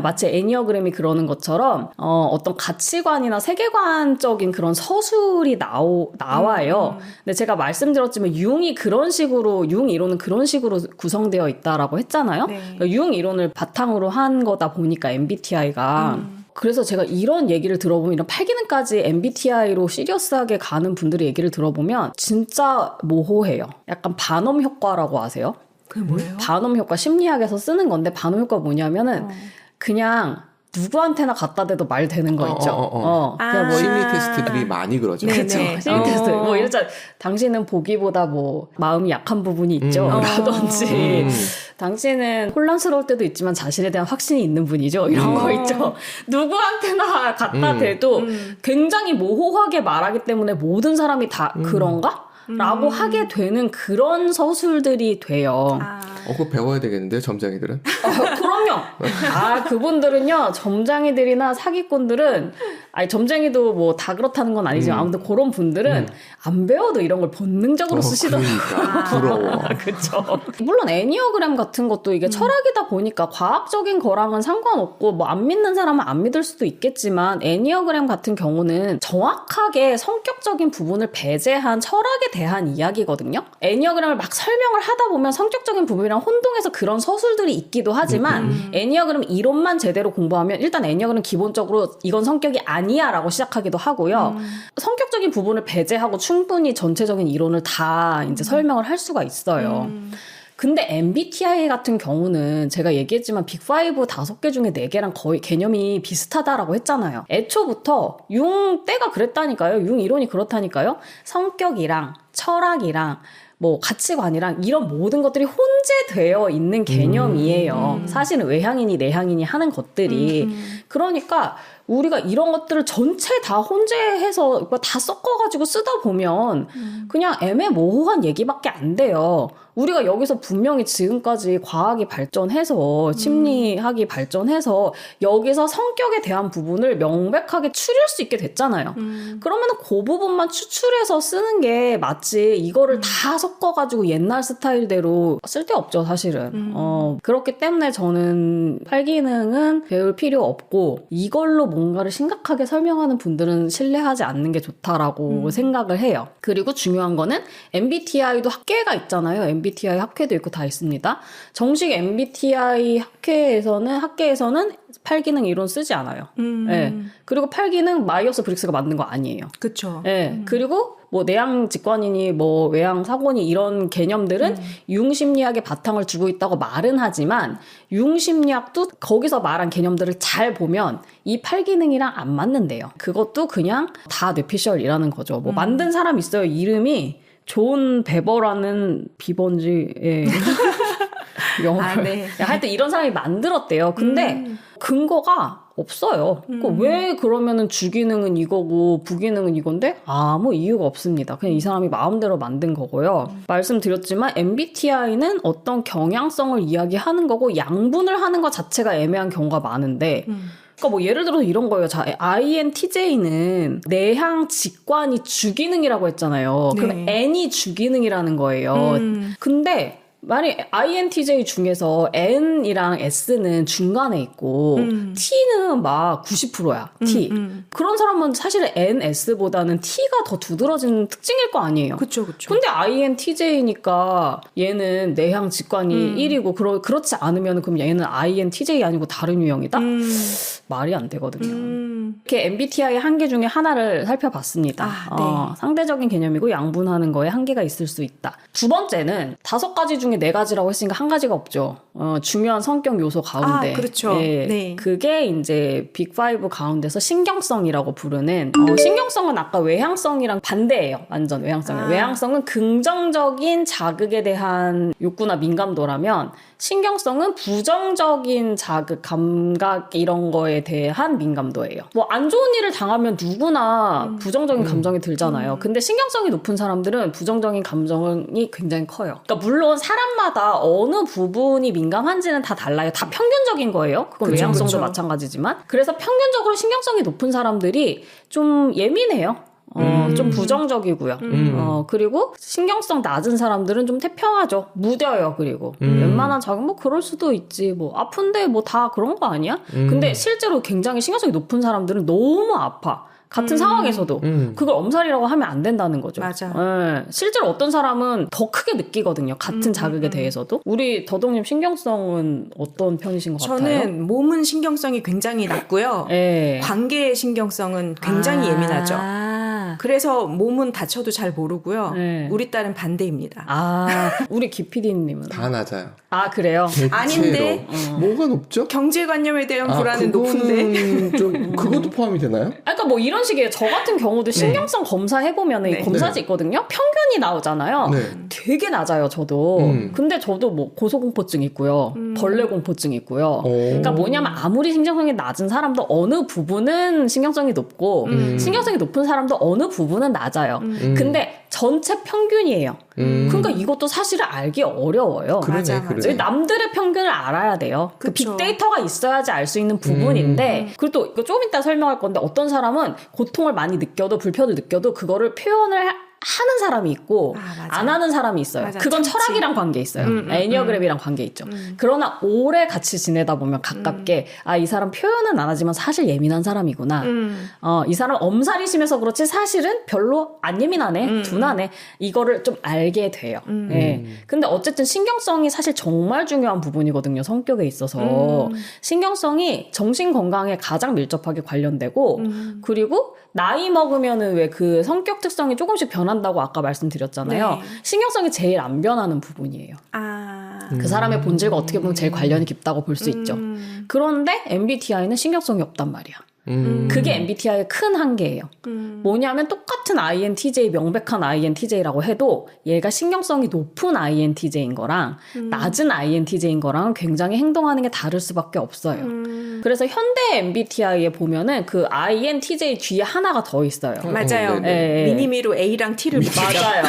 마치 애니어그램이 그러는 것처럼 어떤 가치관이나 세계관적인 그런 서술이 나와요. 근데 제가 말씀드렸지만 융 이론은 그런 식으로 구성되어 있다라고 했잖아요. 네. 그러니까 융 이론을 바탕으로 한 거다 보니까 MBTI가 그래서 제가 이런 얘기를 들어보면 이런 8기능까지 MBTI로 시리어스하게 가는 분들의 얘기를 들어보면 진짜 모호해요. 약간 반엄 효과라고 아세요? 그게 뭐예요? 반엄 효과 심리학에서 쓰는 건데 반엄 효과 뭐냐면은 그냥 누구한테나 갖다 대도 말 되는 거 있죠. 그냥 뭐 심리 테스트들이 많이 그러죠. 그렇죠. 심리 테스트. 뭐 이랬잖아. 당신은 보기보다 뭐 마음이 약한 부분이 있죠. 라든지 당신은 혼란스러울 때도 있지만 자신에 대한 확신이 있는 분이죠. 이런 거 있죠. 누구한테나 갖다 대도 굉장히 모호하게 말하기 때문에 모든 사람이 다 그런가? 라고 하게 되는 그런 서술들이 돼요. 그거 배워야 되겠는데 점장이들은? 그럼요. 그분들은요, 점장이들이나 사기꾼들은, 점장이도 뭐 다 그렇다는 건 아니지만, 아무튼 그런 분들은 안 배워도 이런 걸 본능적으로 쓰시더라고요. 그러니까. 부러워. 그쵸. 물론 애니어그램 같은 것도 이게 철학이다 보니까 과학적인 거랑은 상관없고, 뭐 안 믿는 사람은 안 믿을 수도 있겠지만, 애니어그램 같은 경우는 정확하게 성격적인 부분을 배제한 철학에 대한 이야기거든요. 애니어그램을 막 설명을 하다 보면 성격적인 부분이랑 혼동해서 그런 서술들이 있기도 하지만 애니어그램 이론만 제대로 공부하면 일단 애니어그램 기본적으로 이건 성격이 아니야 라고 시작하기도 하고요. 성격적인 부분을 배제하고 충분히 전체적인 이론을 다 이제 설명을 할 수가 있어요. 근데 MBTI 같은 경우는 제가 얘기했지만 빅5 5개 중에 4개랑 거의 개념이 비슷하다라고 했잖아요. 애초부터 융 때가 그랬다니까요. 융 이론이 그렇다니까요. 성격이랑 철학이랑 뭐 가치관이랑 이런 모든 것들이 혼재되어 있는 개념이에요. 사실은 외향인이 내향인이 하는 것들이. 그러니까 우리가 이런 것들을 전체 다 혼재해서 다 섞어가지고 쓰다 보면 그냥 애매모호한 얘기밖에 안 돼요. 우리가 여기서 분명히 지금까지 과학이 발전해서 심리학이 발전해서 여기서 성격에 대한 부분을 명백하게 추릴 수 있게 됐잖아요. 그러면 그 부분만 추출해서 쓰는 게 마치 이거를 다 섞어가지고 옛날 스타일대로 쓸데없죠, 사실은. 그렇기 때문에 저는 8기능은 배울 필요 없고 이걸로 뭔가를 심각하게 설명하는 분들은 신뢰하지 않는 게 좋다라고 생각을 해요. 그리고 중요한 거는 MBTI도 학계가 있잖아요. MBTI 학회도 있고 다 있습니다. 정식 MBTI 학회에서는 8기능 이론 쓰지 않아요. 네. 그리고 8기능 마이어스 브릭스가 만든 거 아니에요. 그쵸. 네. 그리고 뭐 내향 직관이니 뭐 외향 사고니 이런 개념들은 융심리학의 바탕을 두고 있다고 말은 하지만 융심리학도 거기서 말한 개념들을 잘 보면 이 8기능이랑 안 맞는데요. 그것도 그냥 다 뇌피셜이라는 거죠. 뭐 만든 사람 있어요. 이름이 존 베버라는 비번지 영어를. 네. 하여튼 이런 사람이 만들었대요. 근데 근거가 없어요. 왜 그러면은 주기능은 이거고 부기능은 이건데 아무 이유가 없습니다. 그냥 이 사람이 마음대로 만든 거고요. 말씀드렸지만 MBTI는 어떤 경향성을 이야기하는 거고 양분을 하는 것 자체가 애매한 경우가 많은데 그러니까 뭐 예를 들어서 이런 거예요. INTJ는 내향 직관이 주기능이라고 했잖아요. 네. 그럼 N이 주기능이라는 거예요. 근데 만약 INTJ 중에서 N이랑 S는 중간에 있고 T는 막 90%야. T. 그런 사람은 사실 NS보다는 T가 더 두드러진 특징일 거 아니에요. 그쵸. 근데 INTJ니까 얘는 내향 직관이 1이고 그렇지 않으면 그럼 얘는 INTJ 아니고 다른 유형이다? 말이 안 되거든요. 이렇게 MBTI 한계 중에 하나를 살펴봤습니다. 아, 네. 상대적인 개념이고 양분하는 거에 한계가 있을 수 있다. 두 번째는 5가지 중에 4가지라고 했으니까 한 가지가 없죠. 중요한 성격 요소 가운데. 아, 그렇죠. 예, 네. 그게 이제 빅5 가운데서 신경성이라고 부르는 신경성은 아까 외향성이랑 반대예요. 완전 외향성이에요. 아. 외향성은 긍정적인 자극에 대한 욕구나 민감도라면 신경성은 부정적인 자극, 감각 이런 거에 대한 민감도예요. 뭐 안 좋은 일을 당하면 누구나 부정적인 감정이 들잖아요. 근데 신경성이 높은 사람들은 부정적인 감정이 굉장히 커요. 그러니까 물론 사람마다 어느 부분이 민감한지는 다 달라요. 다 평균적인 거예요. 그건 그쵸, 외향성도 그쵸. 마찬가지지만. 그래서 평균적으로 신경성이 높은 사람들이 좀 예민해요. 좀 부정적이고요. 그리고 신경성 낮은 사람들은 좀 태평하죠. 무뎌요. 그리고 웬만한 자극 뭐 그럴 수도 있지. 뭐 아픈데 뭐 다 그런 거 아니야? 근데 실제로 굉장히 신경성이 높은 사람들은 너무 아파. 같은 상황에서도 그걸 엄살이라고 하면 안 된다는 거죠. 맞아. 예. 실제로 어떤 사람은 더 크게 느끼거든요. 같은 자극에 대해서도. 우리 더동님 신경성은 어떤 편이신 것 같아요? 저는 몸은 신경성이 굉장히 낮고요. 예. 관계의 신경성은 굉장히 예민하죠. 그래서 몸은 다쳐도 잘 모르고요. 네. 우리 딸은 반대입니다. 우리 기피디님은? 다 낮아요. 아, 그래요? 아닌데? 뭐가 높죠? 경제관념에 대한 불안은 높은데. 좀 그것도 포함이 되나요? 그러니까 뭐 이런 식이에요. 저 같은 경우도 신경성 검사해보면 네. 검사지 있거든요. 평균이 나오잖아요. 네. 되게 낮아요, 저도. 근데 저도 뭐 고소공포증 있고요. 벌레공포증 있고요. 그러니까 뭐냐면 아무리 신경성이 낮은 사람도 어느 부분은 신경성이 높고 신경성이 높은 사람도 어느 부분은 낮아요. 근데 전체 평균이에요. 그러니까 이것도 사실은 알기 어려워요. 그러네, 맞아, 맞아. 그러네. 남들의 평균을 알아야 돼요. 그 그쵸. 빅데이터가 있어야지 알 수 있는 부분인데 그리고 또 이거 조금 이따 설명할 건데 어떤 사람은 고통을 많이 느껴도 불편을 느껴도 그거를 표현을 하는 사람이 있고 맞아. 안 하는 사람이 있어요. 맞아, 그건 참지. 철학이랑 관계 있어요. 애니어그램이랑 관계 있죠. 그러나 오래 같이 지내다 보면 가깝게 이 사람 표현은 안 하지만 사실 예민한 사람이구나. 이 사람 엄살이 심해서 그렇지 사실은 별로 안 예민하네. 둔하네. 이거를 좀 알게 돼요. 예. 근데 어쨌든 신경성이 사실 정말 중요한 부분이거든요. 성격에 있어서. 신경성이 정신 건강에 가장 밀접하게 관련되고 그리고 나이 먹으면은 왜 그 성격 특성이 조금씩 변한다고 아까 말씀드렸잖아요. 네. 신경성이 제일 안 변하는 부분이에요. 그 사람의 본질과 어떻게 보면 제일 관련이 깊다고 볼 수 있죠. 그런데 MBTI는 신경성이 없단 말이야. 그게 MBTI의 큰 한계예요. 뭐냐면 똑같은 INTJ, 명백한 INTJ라고 해도 얘가 신경성이 높은 INTJ인 거랑 낮은 INTJ인 거랑 굉장히 행동하는 게 다를 수밖에 없어요. 그래서 현대 MBTI에 보면은 그 INTJ 뒤에 하나가 더 있어요. 맞아요. 네. 미니미로 A랑 T를 붙이죠. 맞아요.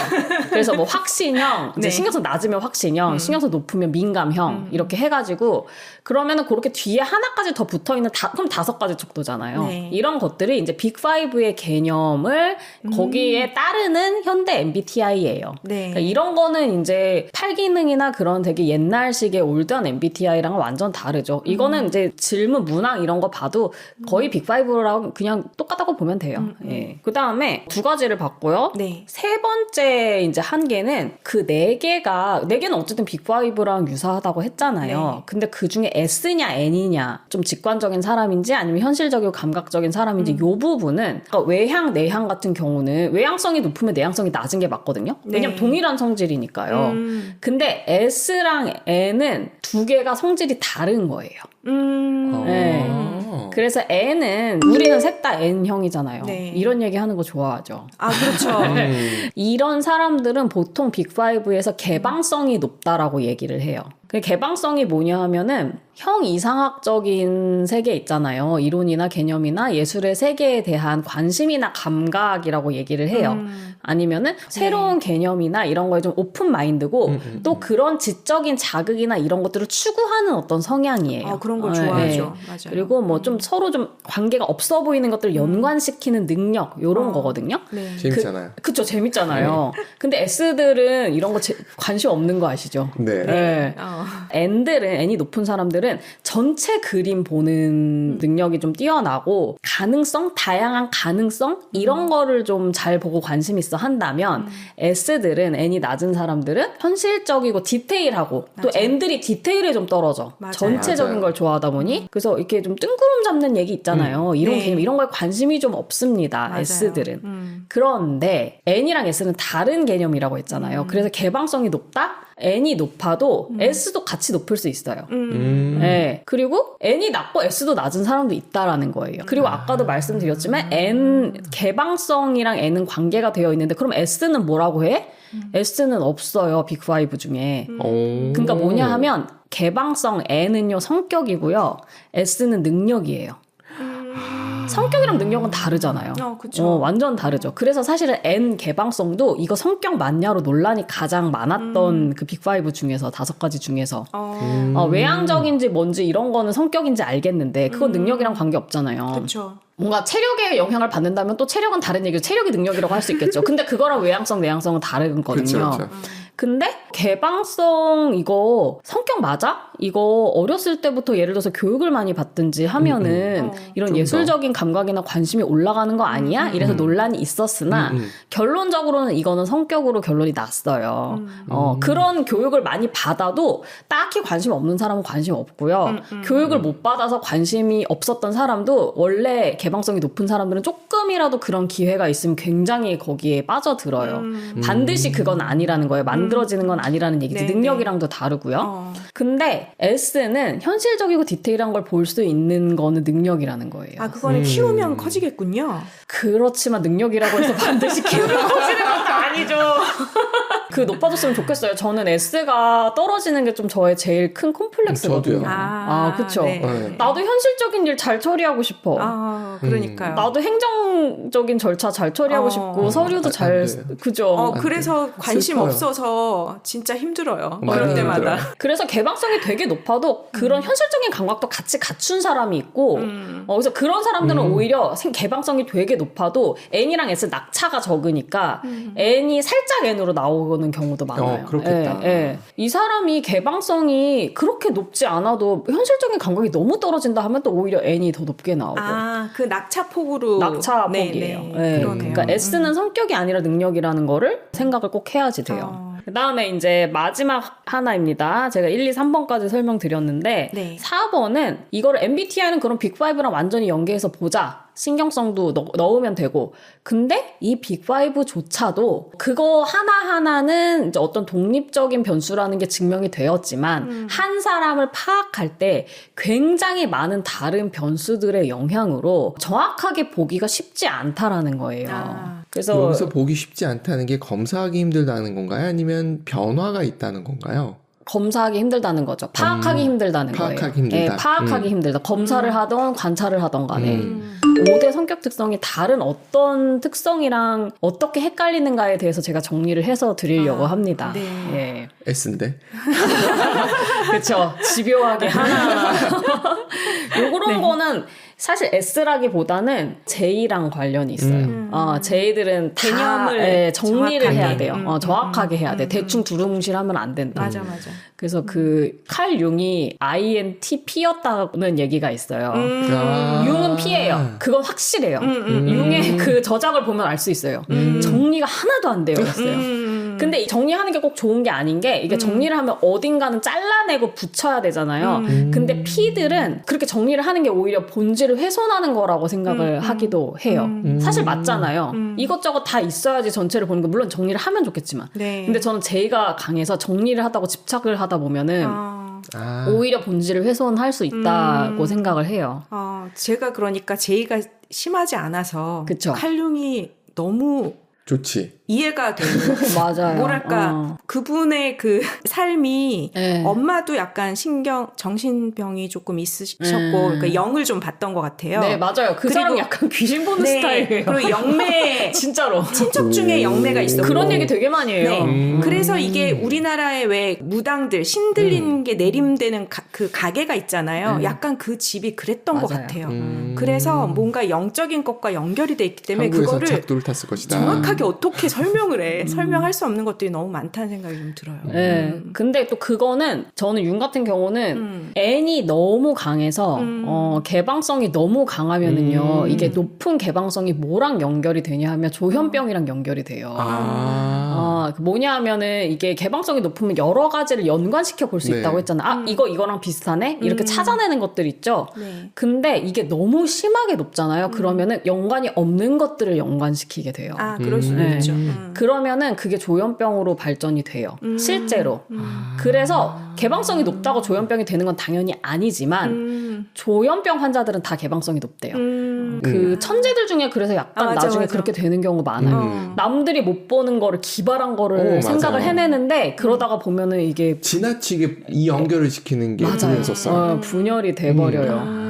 그래서 뭐 확신형, 이제 네. 신경성 낮으면 확신형, 신경성 높으면 민감형 이렇게 해가지고 그러면은 그렇게 뒤에 하나까지 더 붙어 있는 그럼 5가지 척도잖아요. 네. 이런 것들이 이제 빅5의 개념을 거기에 따르는 현대 MBTI예요. 네. 그러니까 이런 거는 이제 팔기능이나 그런 되게 옛날식의 올드한 MBTI랑은 완전 다르죠. 이거는 이제 질문 문항 이런 거 봐도 거의 빅5랑 그냥 똑같다고 보면 돼요. 예. 그 다음에 2가지를 봤고요. 네. 3번째 이제 한계는 그 4개는 어쨌든 빅5랑 유사하다고 했잖아요. 네. 근데 그 중에 S냐 N이냐 좀 직관적인 사람인지 아니면 현실적이고 감각적인 사람인지 요 부분은 그러니까 외향, 내향 같은 경우는 외향성이 높으면 내향성이 낮은 게 맞거든요. 왜냐면 네. 동일한 성질이니까요. 근데 S랑 N은 2개가 성질이 다른 거예요. 네. 그래서 N은 우리는 셋 다 N형이잖아요. 네. 이런 얘기 하는 거 좋아하죠. 그렇죠. 이런 사람들은 보통 빅5에서 개방성이 높다라고 얘기를 해요. 그 개방성이 뭐냐 하면은 형 이상학적인 세계 있잖아요. 이론이나 개념이나 예술의 세계에 대한 관심이나 감각이라고 얘기를 해요. 아니면은 새로운 개념이나 이런 거에 좀 오픈 마인드고 또 그런 지적인 자극이나 이런 것들을 추구하는 어떤 성향이에요. 그런 거 네. 좋아하죠. 맞아요. 그리고 뭐 좀 서로 좀 관계가 없어 보이는 것들을 연관시키는 능력 요런 거거든요. 네. 재밌잖아요. 그쵸, 재밌잖아요. 근데 S들은 이런 거 관심 없는 거 아시죠? 네. 네. N들은, N이 높은 사람들은 S들은 전체 그림 보는 능력이 좀 뛰어나고 가능성, 다양한 가능성 이런 거를 좀 잘 보고 관심 있어 한다면 S들은 N이 낮은 사람들은 현실적이고 디테일하고 또 맞아요. N들이 디테일에 좀 떨어져. 맞아요. 전체적인 맞아요. 걸 좋아하다 보니 그래서 이렇게 좀 뜬구름 잡는 얘기 있잖아요. 이런 네. 개념 이런 거에 관심이 좀 없습니다. 맞아요. S들은. 그런데 N이랑 S는 다른 개념이라고 했잖아요. 그래서 개방성이 높다? N이 높아도 S도 같이 높을 수 있어요. 네. 그리고 N이 낮고 S도 낮은 사람도 있다라는 거예요. 그리고 아까도 말씀드렸지만 N 개방성이랑 N은 관계가 되어 있는데 그럼 S는 뭐라고 해? S는 없어요. 빅5 중에. 그러니까 뭐냐 하면 개방성 N은요 성격이고요. S는 능력이에요. 성격이랑 능력은 다르잖아요. 그쵸. 완전 다르죠. 그래서 사실은 N 개방성도 이거 성격 맞냐로 논란이 가장 많았던 그 빅5 중에서 5가지 중에서 외향적인지 뭔지 이런 거는 성격인지 알겠는데 그건 능력이랑 관계 없잖아요. 그렇죠. 뭔가 체력에 영향을 받는다면 또 체력은 다른 얘기죠. 체력이 능력이라고 할 수 있겠죠. 근데 그거랑 외향성, 내향성은 다르거든요. 그쵸. 근데 개방성 이거 성격 맞아? 이거 어렸을 때부터 예를 들어서 교육을 많이 받든지 하면은 이런 좀 예술적인 감각이나 관심이 올라가는 거 아니야? 이래서 논란이 있었으나 결론적으로는 이거는 성격으로 결론이 났어요. 그런 교육을 많이 받아도 딱히 관심 없는 사람은 관심 없고요. 교육을 못 받아서 관심이 없었던 사람도 원래 개방성이 높은 사람들은 조금이라도 그런 기회가 있으면 굉장히 거기에 빠져들어요. 반드시 그건 아니라는 거예요. 만들어지는 건 아니라는 얘기지. 네, 능력이랑도 다르고요. 근데 S는 현실적이고 디테일한 걸 볼 수 있는 거는 능력이라는 거예요. 그거는 키우면 커지겠군요. 그렇지만 능력이라고 해서 반드시 키우면 커지는 것도 아니죠. 그 높아졌으면 좋겠어요. 저는 S가 떨어지는 게 좀 저의 제일 큰 콤플렉스거든요. 저도요. 그쵸. 네. 나도 현실적인 일 잘 처리하고 싶어. 그러니까요. 나도 행정적인 절차 잘 처리하고 싶고 서류도 잘 그죠. 그래서 관심 슬퍼요. 없어서 진짜 힘들어요. 많이 그럴 때마다. 힘들어요. 그래서 개방성이 되게 높아도 그런 현실적인 감각도 같이 갖춘 사람이 있고 그래서 그런 사람들은 오히려 개방성이 되게 높아도 N이랑 S 낙차가 적으니까 N이 살짝 N으로 나오는 경우도 많아요. 그렇겠다. 이 사람이 개방성이 그렇게 높지 않아도 현실적인 감각이 너무 떨어진다 하면 또 오히려 N이 더 높게 나오고 그 낙차폭으로. 낙차폭이에요. 그러네요. 그러니까 S는 성격이 아니라 능력이라는 거를 생각을 꼭 해야지 돼요. 그 다음에 이제 마지막 하나입니다. 제가 1, 2, 3번까지 설명드렸는데 네. 4번은 이거를 MBTI는 그럼 빅5랑 완전히 연계해서 보자. 신경성도 넣으면 되고. 근데 이 빅5조차도 그거 하나하나는 이제 어떤 독립적인 변수라는 게 증명이 되었지만 한 사람을 파악할 때 굉장히 많은 다른 변수들의 영향으로 정확하게 보기가 쉽지 않다라는 거예요. 그래서 여기서 보기 쉽지 않다는 게 검사하기 힘들다는 건가요? 아니면 변화가 있다는 건가요? 검사하기 힘들다는 거죠. 파악하기 힘들다는 거예요. 파악하기 힘들다. 파악하기 힘들다. 검사를 하던 관찰을 하던 간에 5대 성격 특성이 다른 어떤 특성이랑 어떻게 헷갈리는가에 대해서 제가 정리를 해서 드리려고 합니다. 네. 예. S인데? 그렇죠. 집요하게 하나하나. 요런 거는 사실 S라기보다는 J랑 관련이 있어요. J들은 개념을 정리를 정확하게. 해야 돼요. 정확하게 해야 돼. 대충 두루뭉실하면 안 된다. 맞아. 그래서 그 칼 융이 INTP였다는 얘기가 있어요. 융은 P예요. 그건 확실해요. 융의 그 저작을 보면 알 수 있어요. 정리가 하나도 안 되어 있어요. 근데 이 정리하는 게 꼭 좋은 게 아닌 게 이게 정리를 하면 어딘가는 잘라내고 붙여야 되잖아요. 근데 P들은 그렇게 정리를 하는 게 오히려 본질을 훼손하는 거라고 생각을 하기도 해요. 사실 맞잖아요. 이것저것 다 있어야지 전체를 보는 거 물론 정리를 하면 좋겠지만. 네. 근데 저는 J가 강해서 정리를 하다고 집착을 하다 보면은 오히려 본질을 훼손할 수 있다고 생각을 해요. 제가 그러니까 J가 심하지 않아서 그쵸. 칼륨이 너무 좋지. 이해가 되는 맞아요. 뭐랄까 그분의 그 삶이 네. 엄마도 약간 정신병이 조금 있으셨고 그러니까 영을 좀 봤던 것 같아요. 네, 맞아요. 그 그리고- 사람 약간 귀신 보는 스타일이에요. 그리고 영매 진짜로. 친척 중에 영매가 있었고 그런 얘기 되게 많이 해요. 네. 그래서 이게 우리나라에 왜 무당들 신들린 게 내림되는 그 가게가 있잖아요. 약간 그 집이 그랬던 것 맞아요. 같아요. 그래서 뭔가 영적인 것과 연결이 돼 있기 때문에 한국에서 그거를 작두를 탔을 것이다. 정확하게 어떻게 설명을 해. 설명할 수 없는 것들이 너무 많다는 생각이 좀 들어요. 네. 근데 또 그거는 저는 윤 같은 경우는 N이 너무 강해서 개방성이 너무 강하면은요 이게 높은 개방성이 뭐랑 연결이 되냐 하면 조현병이랑 연결이 돼요. 뭐냐 하면은 이게 개방성이 높으면 여러 가지를 연관시켜 볼 수 네. 있다고 했잖아. 이거랑 비슷하네? 이렇게 찾아내는 것들 있죠? 네. 근데 이게 너무 심하게 높잖아요. 그러면은 연관이 없는 것들을 연관시키게 돼요. 그럴 수도 네. 있죠. 그러면은 그게 조현병으로 발전이 돼요. 실제로. 그래서 개방성이 높다고 조현병이 되는 건 당연히 아니지만 조현병 환자들은 다 개방성이 높대요. 그 천재들 중에 그래서 약간 맞아, 나중에 맞아. 그렇게 되는 경우가 많아요. 남들이 못 보는 거를 기발한 거를 생각을 맞아요. 해내는데 그러다가 보면은 이게 지나치게 이 연결을 시키는 게 분해서 분열이 돼버려요.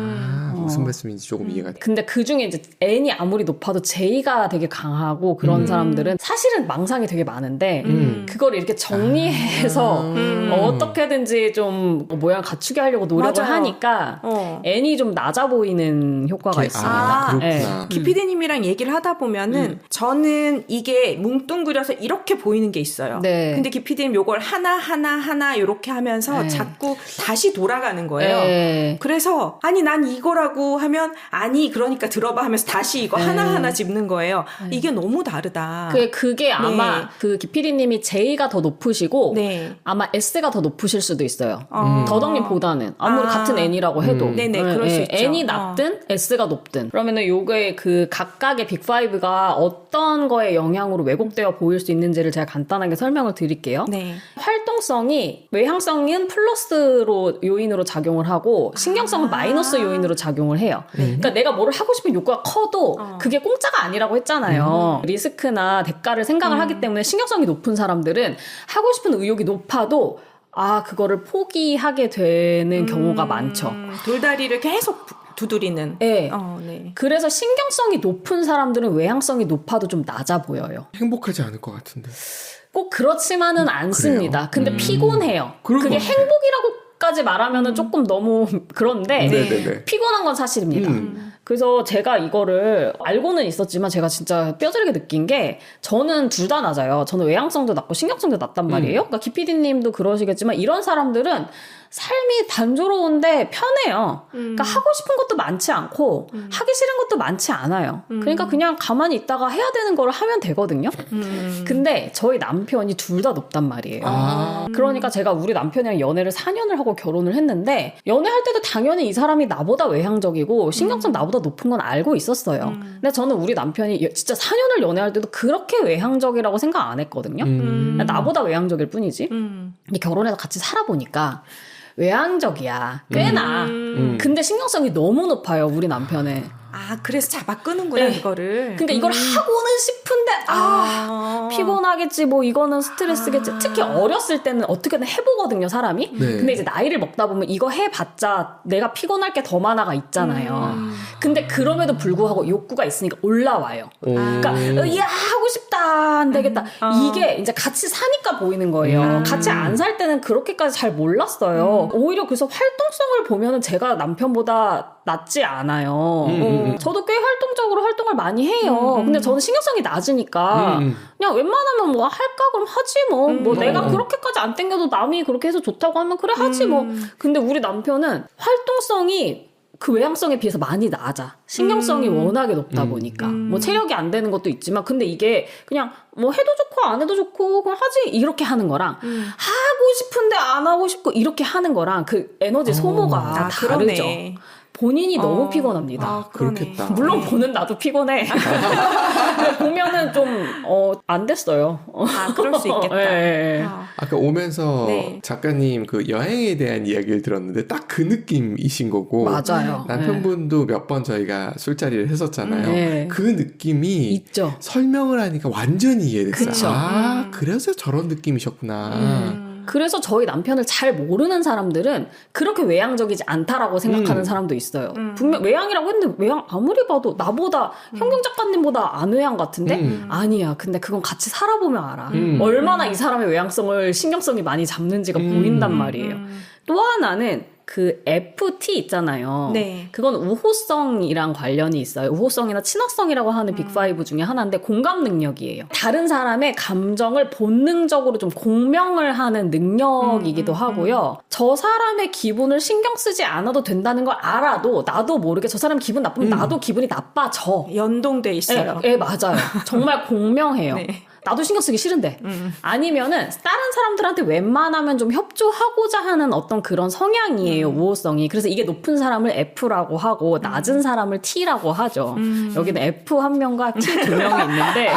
무슨 말씀인지 조금 이해가 돼. 근데 그 중에 이제 N이 아무리 높아도 J가 되게 강하고 그런 사람들은 사실은 망상이 되게 많은데 그걸 이렇게 정리해서 어떻게든지 좀 모양 갖추게 하려고 노력을 맞아요. 하니까 N이 좀 낮아 보이는 효과가 있습니다. 그렇구나. 기피디님이랑 얘기를 하다 보면은 저는 이게 뭉뚱그려서 이렇게 보이는 게 있어요. 네. 근데 기피디님 요걸 하나 이렇게 하면서 네. 자꾸 다시 돌아가는 거예요. 네. 그래서 아니 난 이거라고 하면 아니 그러니까 들어봐 하면서 다시 이거 하나하나 짚는 거예요. 이게 너무 다르다. 그게 아마 그 기피디님이 J가 더 높으시고 네. 아마 S가 더 높으실 수도 있어요. 더덕님보다는 아무리 같은 N이라고 해도 네네, 그럴 수 있죠. N이 낮든 S가 높든 그러면은 요게 그 각각의 빅5가 어떤 거에 영향으로 왜곡되어 보일 수 있는지를 제가 간단하게 설명을 드릴게요. 네. 활동성이 외향성은 플러스로 요인으로 작용을 하고 신경성은 마이너스 요인으로 작용을 해요. 그러니까 내가 뭐를 하고 싶은 욕구가 커도 그게 공짜가 아니라고 했잖아요. 리스크나 대가를 생각을 하기 때문에 신경성이 높은 사람들은 하고 싶은 의욕이 높아도 그거를 포기하게 되는 경우가 많죠. 돌다리를 계속 두드리는. 네. 네. 그래서 신경성이 높은 사람들은 외향성이 높아도 좀 낮아 보여요. 행복하지 않을 것 같은데. 꼭 그렇지만은 않습니다. 근데 피곤해요. 그럴 그게 것 같아요. 행복이라고까지 말하면은 조금 너무 그런데 네네네. 피곤한 건 사실입니다. 그래서 제가 이거를 알고는 있었지만 제가 진짜 뼈저리게 느낀 게 저는 둘 다 낮아요. 저는 외향성도 낮고 신경성도 낮단 말이에요. 그러니까 기피디님도 그러시겠지만 이런 사람들은 삶이 단조로운데 편해요. 그러니까 하고 싶은 것도 많지 않고 하기 싫은 것도 많지 않아요. 그러니까 그냥 가만히 있다가 해야 되는 걸 하면 되거든요. 근데 저희 남편이 둘 다 높단 말이에요. 그러니까 제가 우리 남편이랑 연애를 4년을 하고 결혼을 했는데 연애할 때도 당연히 이 사람이 나보다 외향적이고 신경성 나보다 높은 건 알고 있었어요. 근데 저는 우리 남편이 진짜 4년을 연애할 때도 그렇게 외향적이라고 생각 안 했거든요. 나보다 외향적일 뿐이지. 근데 결혼해서 같이 살아보니까 외향적이야. 꽤나. 근데 신경성이 너무 높아요, 우리 남편은. 그래서 잡아 끄는구나, 네. 이거를. 근데 이걸 하고는 싶은데, 피곤하겠지, 뭐, 이거는 스트레스겠지. 특히 어렸을 때는 어떻게든 해보거든요, 사람이. 네. 근데 이제 나이를 먹다 보면 이거 해봤자 내가 피곤할 게 더 많아가 있잖아요. 근데 그럼에도 불구하고 욕구가 있으니까 올라와요. 그러니까, 야, 하고 싶다, 안 되겠다. 이게 이제 같이 사니까 보이는 거예요. 같이 안 살 때는 그렇게까지 잘 몰랐어요. 오히려 그래서 활동성을 보면은 제가 남편보다 낫지 않아요. 저도 꽤 활동적으로 활동을 많이 해요. 근데 저는 신경성이 낮으니까 그냥 웬만하면 뭐 할까 그럼 하지 뭐. 뭐 내가 그렇게까지 안 땡겨도 남이 그렇게 해서 좋다고 하면 그래 하지 뭐. 근데 우리 남편은 활동성이 그 외향성에 비해서 많이 낮아. 신경성이 워낙에 높다 보니까. 뭐 체력이 안 되는 것도 있지만 근데 이게 그냥 뭐 해도 좋고 안 해도 좋고 그냥 하지 이렇게 하는 거랑 하고 싶은데 안 하고 싶고 이렇게 하는 거랑 그 에너지 소모가 다르죠. 그러네. 본인이 너무 피곤합니다. 그렇겠다. 물론 보는 나도 피곤해. 근데 보면은 좀 안 됐어요. 그럴 수 있겠다. 네. 아까 오면서 네. 작가님 그 여행에 대한 이야기를 들었는데 딱 그 느낌이신 거고 맞아요. 남편분도 몇 번 저희가 술자리를 했었잖아요. 네. 그 느낌이 있죠. 설명을 하니까 완전히 이해됐어요. 그쵸. 그래서 저런 느낌이셨구나. 그래서 저희 남편을 잘 모르는 사람들은 그렇게 외향적이지 않다라고 생각하는 사람도 있어요. 분명 외향이라고 했는데 외향 아무리 봐도 나보다 현경 작가님보다 안 외향 같은데 아니야. 근데 그건 같이 살아보면 알아. 얼마나 이 사람의 외향성을 신경성이 많이 잡는지가 보인단 말이에요. 또 하나는 그 FT 있잖아요. 네. 그건 우호성이랑 관련이 있어요. 우호성이나 친화성이라고 하는 빅5 중에 하나인데 공감 능력이에요. 다른 사람의 감정을 본능적으로 좀 공명을 하는 능력이기도 하고요. 저 사람의 기분을 신경 쓰지 않아도 된다는 걸 알아도 나도 모르게 저 사람 기분 나쁘면 나도 기분이 나빠져. 연동돼 있어요. 예, 맞아요. 정말 공명해요. 네. 나도 신경 쓰기 싫은데. 아니면은 다른 사람들한테 웬만하면 좀 협조하고자 하는 어떤 그런 성향이에요. 우호성이. 그래서 이게 높은 사람을 F라고 하고 낮은 사람을 T라고 하죠. 여기는 F 한 명과 T 두 명이 있는데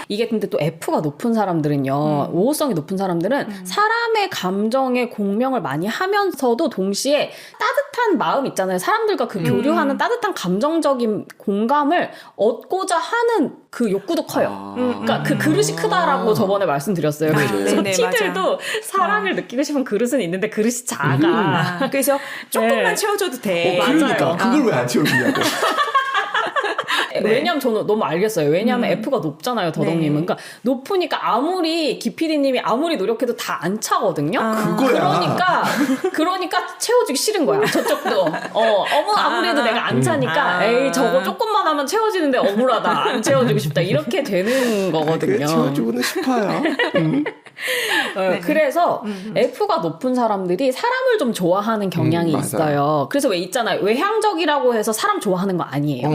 이게 근데 또 F가 높은 사람들은요. 우호성이 높은 사람들은 사람의 감정에 공명을 많이 하면서도 동시에 따뜻한 마음 있잖아요. 사람들과 그 교류하는 따뜻한 감정적인 공감을 얻고자 하는 그 욕구도 커요. 그러니까 그 그릇이 크다라고 저번에 말씀드렸어요. 네, 그래서 네, 티들도 맞아. 사랑을 느끼고 싶은 그릇은 있는데 그릇이 작아. 그래서 조금만 네. 채워줘도 돼. 그러니까 맞아요. 그걸 왜 안 채워주냐고. 왜냐면 저는 너무 알겠어요. 왜냐면 F가 높잖아요, 더덕님은. 네. 그러니까 높으니까 아무리 기피디님이 아무리 노력해도 다 안 차거든요. 그거야. 그러니까 채워주기 싫은 거야. 저쪽도. 아무리 해도 내가 안 차니까 에이 저거 조금만 하면 채워지는데 억울하다. 안 채워주고 싶다. 이렇게 되는 그래, 거거든요. 채워주고는 싶어요. 그래서 F가 높은 사람들이 사람을 좀 좋아하는 경향이 맞아요. 있어요. 그래서 왜 있잖아요. 외향적이라고 해서 사람 좋아하는 거 아니에요.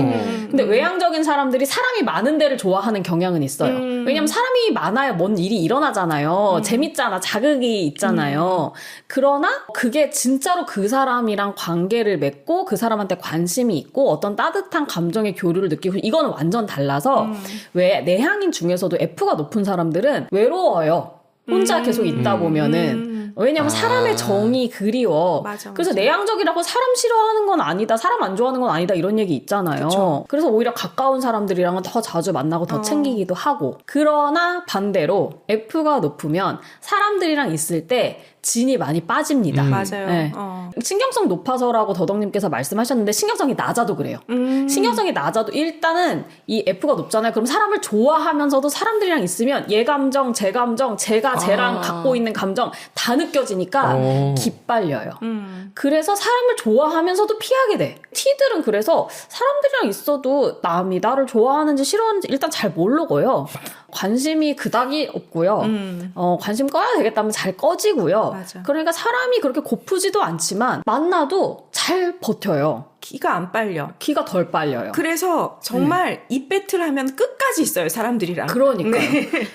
근데 외향적인 사람들이 사람이 많은 데를 좋아하는 경향은 있어요. 왜냐면 사람이 많아야 뭔 일이 일어나잖아요. 재밌잖아. 자극이 있잖아요. 그러나 그게 진짜로 그 사람이랑 관계를 맺고 그 사람한테 관심이 있고 어떤 따뜻한 감정의 교류를 느끼고 이거는 완전 달라서 왜 내향인 중에서도 F가 높은 사람들은 외로워요. 혼자 계속 있다 보면은. 왜냐면 사람의 정이 그리워. 맞아, 그래서 맞아. 내향적이라고 사람 싫어하는 건 아니다. 사람 안 좋아하는 건 아니다. 이런 얘기 있잖아요. 그쵸. 그래서 오히려 가까운 사람들이랑은 더 자주 만나고 더 챙기기도 하고. 그러나 반대로 F가 높으면 사람들이랑 있을 때 진이 많이 빠집니다. 맞아요. 네. 신경성 높아서라고 더덕님께서 말씀하셨는데 신경성이 낮아도 그래요. 신경성이 낮아도 일단은 이 F가 높잖아요. 그럼 사람을 좋아하면서도 사람들이랑 있으면 얘 감정, 제 감정, 제가 쟤랑 갖고 있는 감정 다 느껴지니까 기빨려요. 그래서 사람을 좋아하면서도 피하게 돼. T들은 그래서 사람들이랑 있어도 남이 나를 좋아하는지 싫어하는지 일단 잘 모르고요. 관심이 그닥이 없고요. 관심 꺼야 되겠다면 잘 꺼지고요. 맞아. 그러니까 사람이 그렇게 고프지도 않지만 만나도 잘 버텨요. 기가 안 빨려. 기가 덜 빨려요. 그래서 정말 입 배틀 하면 끝까지 있어요, 사람들이랑. 그러니까요.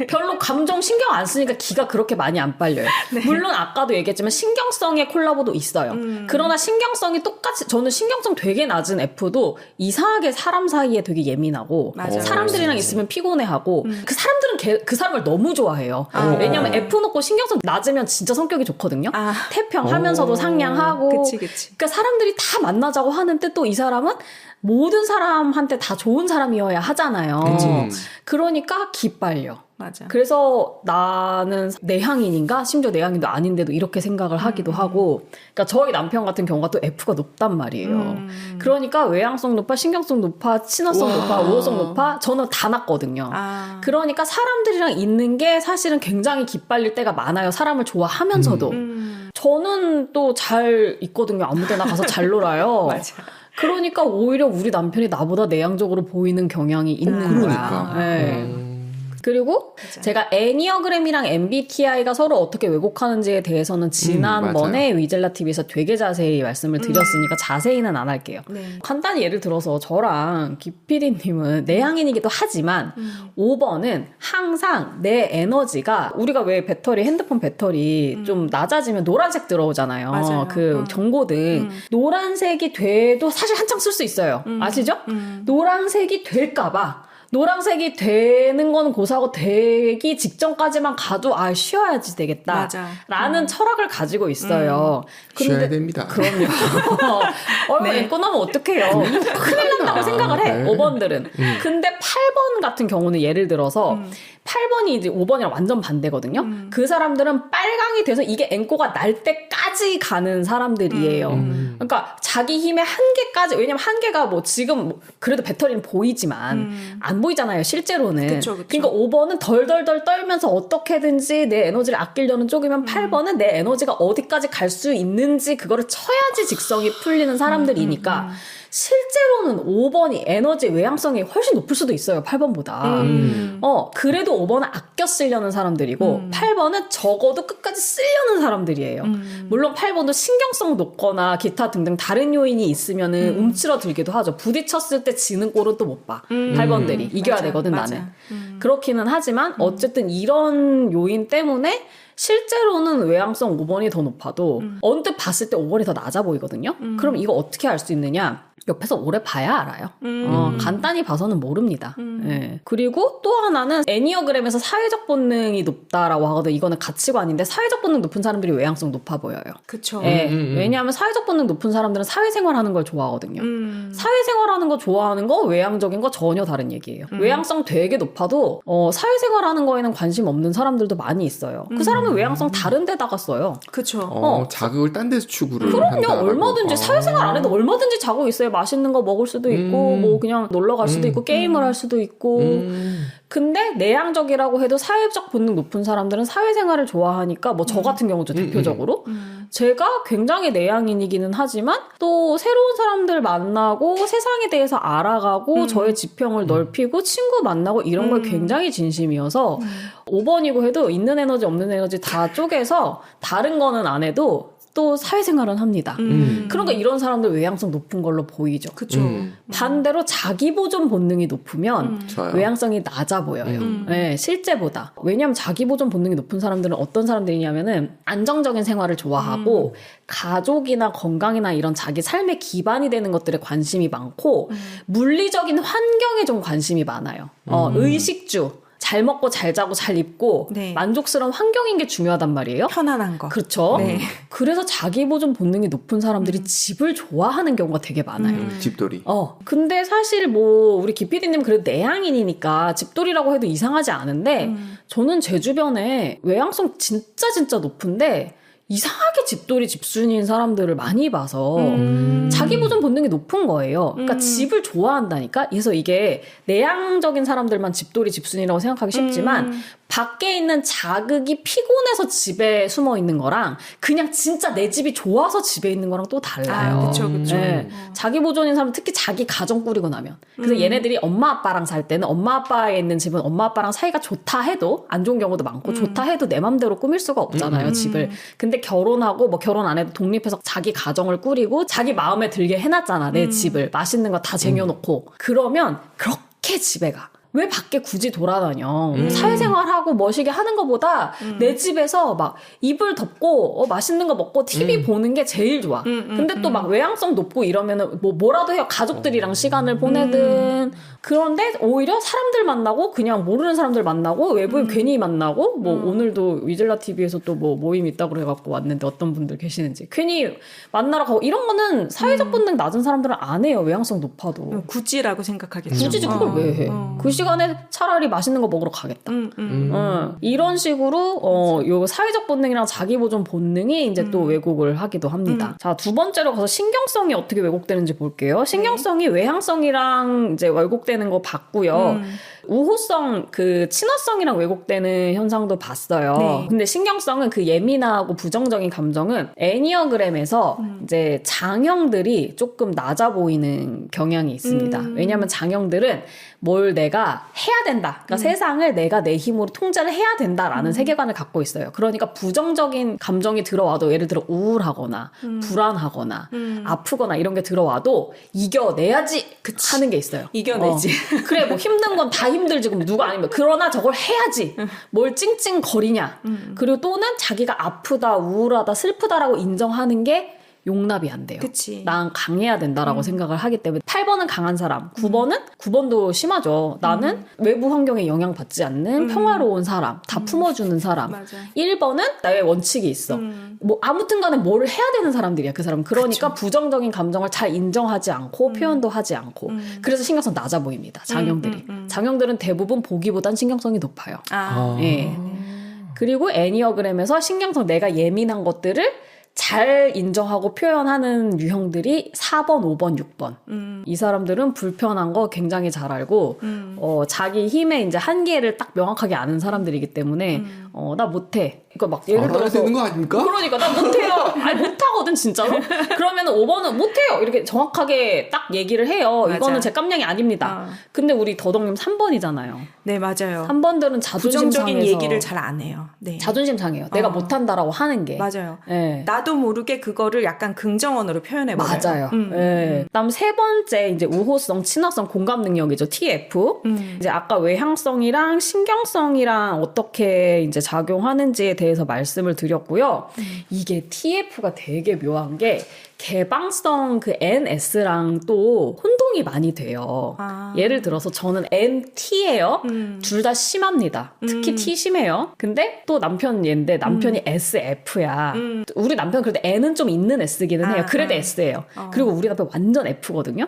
별로 감정 신경 안 쓰니까 기가 그렇게 많이 안 빨려요. 물론 아까도 얘기했지만 신경성의 콜라보도 있어요. 그러나 신경성이 똑같이 저는 신경성 되게 낮은 F도 이상하게 사람 사이에 되게 예민하고 맞아요. 사람들이랑 있으면 피곤해하고 그 사람들은 그 사람을 너무 좋아해요. 왜냐면 F 놓고 신경성 낮으면 진짜 성격이 좋거든요. 태평하면서도 상냥하고 그치. 그러니까 사람들이 다 만나자고 하는데 또 이 사람은 모든 사람한테 다 좋은 사람이어야 하잖아요. 그러니까 기빨려. 맞아. 그래서 나는 내향인인가? 심지어 내향인도 아닌데도 이렇게 생각을 하기도 하고. 그러니까 저희 남편 같은 경우가 또 F가 높단 말이에요. 그러니까 외향성 높아, 신경성 높아, 친화성 높아, 우호성 높아. 저는 다 낮거든요. 그러니까 사람들이랑 있는 게 사실은 굉장히 기빨릴 때가 많아요. 사람을 좋아하면서도. 저는 또 잘 있거든요. 아무 데나 가서 잘 놀아요. 맞아. 그러니까 오히려 우리 남편이 나보다 내향적으로 보이는 경향이 있는 그러니까. 거야. 네. 그리고 제가 애니어그램이랑 MBTI가 서로 어떻게 왜곡하는지에 대해서는 지난번에 위젤라 TV에서 되게 자세히 말씀을 드렸으니까 자세히는 안 할게요. 네. 간단히 예를 들어서 저랑 기피디님은 내향인이기도 하지만 5번은 항상 내 에너지가 우리가 왜 핸드폰 배터리 좀 낮아지면 노란색 들어오잖아요. 맞아요. 그 경고등 노란색이 돼도 사실 한창 쓸 수 있어요. 아시죠? 노란색이 될까봐 노란색이 되는 건 고사고 되기 직전까지만 가도 쉬어야지 되겠다. 맞아. 라는 철학을 가지고 있어요. 쉬어야 됩니다. 그럼요. 앵꼬 나면 어떡해요. 큰일 난다고 생각을 해. 네. 5번들은. 근데 8번 같은 경우는 예를 들어서 8번이 이제 5번이랑 완전 반대거든요. 그 사람들은 빨강이 돼서 이게 앵꼬가 날 때까지 때까지 가는 사람들이에요. 그러니까 자기 힘의 한계까지, 왜냐면 한계가 뭐 지금 그래도 배터리는 보이지만 안 보이잖아요, 실제로는. 그쵸. 그러니까 5번은 덜덜덜 떨면서 어떻게든지 내 에너지를 아끼려는 쪽이면 8번은 내 에너지가 어디까지 갈 수 있는지 그거를 쳐야지 직성이 풀리는 사람들이니까 실제로는 5번이 에너지 외향성이 훨씬 높을 수도 있어요, 8번보다. 그래도 5번은 아껴 쓰려는 사람들이고 8번은 적어도 끝까지 쓰려는 사람들이에요. 물론 8번도 신경성 높거나 기타 등등 다른 요인이 있으면은 움츠러들기도 하죠. 부딪혔을 때 지는 꼴은 또 못 봐. 8번들이 이겨야 맞아, 되거든, 맞아. 나는. 그렇기는 하지만 어쨌든 이런 요인 때문에 실제로는 외향성 5번이 더 높아도 언뜻 봤을 때 5번이 더 낮아 보이거든요. 그럼 이거 어떻게 알 수 있느냐? 옆에서 오래 봐야 알아요. 간단히 봐서는 모릅니다. 예. 그리고 또 하나는 애니어그램에서 사회적 본능이 높다라고 하거든. 이거는 가치관인데 사회적 본능 높은 사람들이 외향성 높아 보여요. 그쵸. 예. 왜냐하면 사회적 본능 높은 사람들은 사회생활하는 걸 좋아하거든요. 사회생활하는 거 좋아하는 거 외향적인 거 전혀 다른 얘기예요. 외향성 되게 높아도 사회생활하는 거에는 관심 없는 사람들도 많이 있어요. 그 사람은 외향성 다른 데다가 써요. 그쵸. 자극을 딴 데서 추구를 그럼요. 한다라고. 얼마든지 사회생활 안 해도 얼마든지 자고 있어요. 맛있는 거 먹을 수도 있고 뭐 그냥 놀러 갈 수도 있고 게임을 할 수도 있고. 근데 내향적이라고 해도 사회적 본능 높은 사람들은 사회생활을 좋아하니까 뭐 저 같은 경우죠, 대표적으로. 제가 굉장히 내향인이기는 하지만 또 새로운 사람들 만나고 세상에 대해서 알아가고 저의 지평을 넓히고 친구 만나고 이런 걸 굉장히 진심이어서 5번이고 해도 있는 에너지 없는 에너지 다 쪼개서 다른 거는 안 해도 또 사회생활은 합니다. 그러니까 이런 사람들 외향성 높은 걸로 보이죠. 그쵸. 반대로 자기보존 본능이 높으면 좋아요. 외향성이 낮아 보여요. 네, 실제보다. 왜냐하면 자기보존 본능이 높은 사람들은 어떤 사람들이냐면은 안정적인 생활을 좋아하고 가족이나 건강이나 이런 자기 삶의 기반이 되는 것들에 관심이 많고 물리적인 환경에 좀 관심이 많아요. 의식주. 잘 먹고 잘 자고 잘 입고 네. 만족스러운 환경인 게 중요하단 말이에요. 편안한 거. 그렇죠. 네. 그래서 자기보존 본능이 높은 사람들이 집을 좋아하는 경우가 되게 많아요. 집돌이. 근데 사실 뭐 우리 기피디님 그래도 내향인이니까 집돌이라고 해도 이상하지 않은데 저는 제 주변에 외향성 진짜 높은데 이상하게 집돌이 집순이인 사람들을 많이 봐서 자기보존 본능이 높은 거예요. 그러니까 집을 좋아한다니까. 그래서 이게 내향적인 사람들만 집돌이 집순이라고 생각하기 쉽지만 밖에 있는 자극이 피곤해서 집에 숨어 있는 거랑 그냥 진짜 내 집이 좋아서 집에 있는 거랑 또 달라요. 그쵸. 네. 자기 보존인 사람은 특히 자기 가정 꾸리고 나면. 그래서 얘네들이 엄마 아빠랑 살 때는 엄마 아빠에 있는 집은 엄마 아빠랑 사이가 좋다 해도 안 좋은 경우도 많고 좋다 해도 내 맘대로 꾸밀 수가 없잖아요, 집을. 근데 결혼하고 뭐 결혼 안 해도 독립해서 자기 가정을 꾸리고 자기 마음에 들게 해놨잖아, 내 집을. 맛있는 거 다 쟁여놓고. 그러면 그렇게 집에 가. 왜 밖에 굳이 돌아다녀? 사회생활하고 멋있게 하는 것보다 내 집에서 막 이불 덮고 맛있는 거 먹고 TV 보는 게 제일 좋아. 근데 또 막 외향성 높고 이러면은 뭐라도 해요. 가족들이랑 시간을 보내든. 그런데 오히려 사람들 만나고 그냥 모르는 사람들 만나고 외부인 괜히 만나고 뭐 오늘도 위즐라 TV에서 또 뭐 모임 있다고 해갖고 왔는데 어떤 분들 계시는지 괜히 만나러 가고 이런 거는 사회적 본능 낮은 사람들은 안 해요. 외향성 높아도. 굳이라고 생각하겠죠. 굳이 그걸 왜 해? 그 시간에 차라리 맛있는 거 먹으러 가겠다. 이런 식으로 요 사회적 본능이랑 자기보존 본능이 이제 또 왜곡을 하기도 합니다. 자, 두 번째로 가서 신경성이 어떻게 왜곡되는지 볼게요. 신경성이 외향성이랑 이제 왜곡되는 거 봤고요. 우호성, 그 친화성이랑 왜곡되는 현상도 봤어요. 네. 근데 신경성은 그 예민하고 부정적인 감정은 애니어그램에서 이제 장형들이 조금 낮아 보이는 경향이 있습니다. 왜냐하면 장형들은 뭘 내가 해야 된다. 그러니까 세상을 내가 내 힘으로 통제를 해야 된다라는 세계관을 갖고 있어요. 그러니까 부정적인 감정이 들어와도 예를 들어 우울하거나 불안하거나 아프거나 이런 게 들어와도 이겨내야지 하는 게 있어요. 이겨내지. 그래 뭐 힘든 건 다 힘들지 그럼 누가 아니면 그러나 저걸 해야지. 뭘 찡찡거리냐. 그리고 또는 자기가 아프다 우울하다 슬프다라고 인정하는 게 용납이 안 돼요. 그치. 난 강해야 된다라고 생각을 하기 때문에 8번은 강한 사람, 9번도 심하죠. 나는 외부 환경에 영향받지 않는 평화로운 사람, 다 품어주는 사람. 맞아. 1번은 나의 원칙이 있어. 뭐 아무튼 간에 뭘 해야 되는 사람들이야, 그 사람은. 그러니까 부정적인 감정을 잘 인정하지 않고 표현도 하지 않고. 그래서 신경성 낮아 보입니다, 장형들이. 장형들은 대부분 보기보단 신경성이 높아요. 아. 예. 그리고 애니어그램에서 신경성 내가 예민한 것들을 잘 인정하고 표현하는 유형들이 4번, 5번, 6번. 이 사람들은 불편한 거 굉장히 잘 알고 자기 힘의 이제 한계를 딱 명확하게 아는 사람들이기 때문에 나 못해. 그러니까 막 예를 알아야 들어서 되는 거 아닙니까? 그러니까 나 못해요. 아니 못하거든 진짜로. 그러면은 5번은 못해요. 이렇게 정확하게 딱 얘기를 해요. 맞아. 이거는 제 깜냥이 아닙니다. 근데 우리 더덕님 3번이잖아요. 네, 맞아요. 3번들은 자존심 부정적인 상해서 얘기를 잘 안 해요. 네. 자존심 상해요. 내가 못한다라고 하는 게. 맞아요. 네. 나도 모르게 그거를 약간 긍정언어로 표현해버려요. 맞아요. 네. 그다음 세 번째 이제 우호성, 친화성, 공감 능력이죠. TF. 이제 아까 외향성이랑 신경성이랑 어떻게 이제 작용하는지에 대해서 말씀을 드렸고요. 이게 TF가 되게 묘한 게 개방성 그 NS랑 또 혼동이 많이 돼요. 예를 들어서 저는 NT예요. 둘 다 심합니다. 특히 T 심해요. 근데 또 남편 얘인데 남편이 SF야. 우리 남편 그래도 N은 좀 있는 S기는 해요. 그래도 S예요. 그리고 우리 남편 완전 F거든요.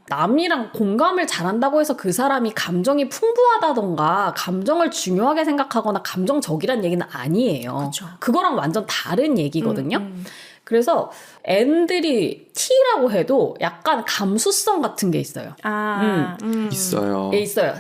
남이랑 공감을 잘한다고 해서 그 사람이 감정이 풍부하다던가 감정을 중요하게 생각하거나 감정적이란 얘기는 아니에요. 그쵸. 그거랑 완전 다른 얘기거든요. 그래서 N들이 T라고 해도 약간 감수성 같은 게 있어요. 있어요. 예, 있어요.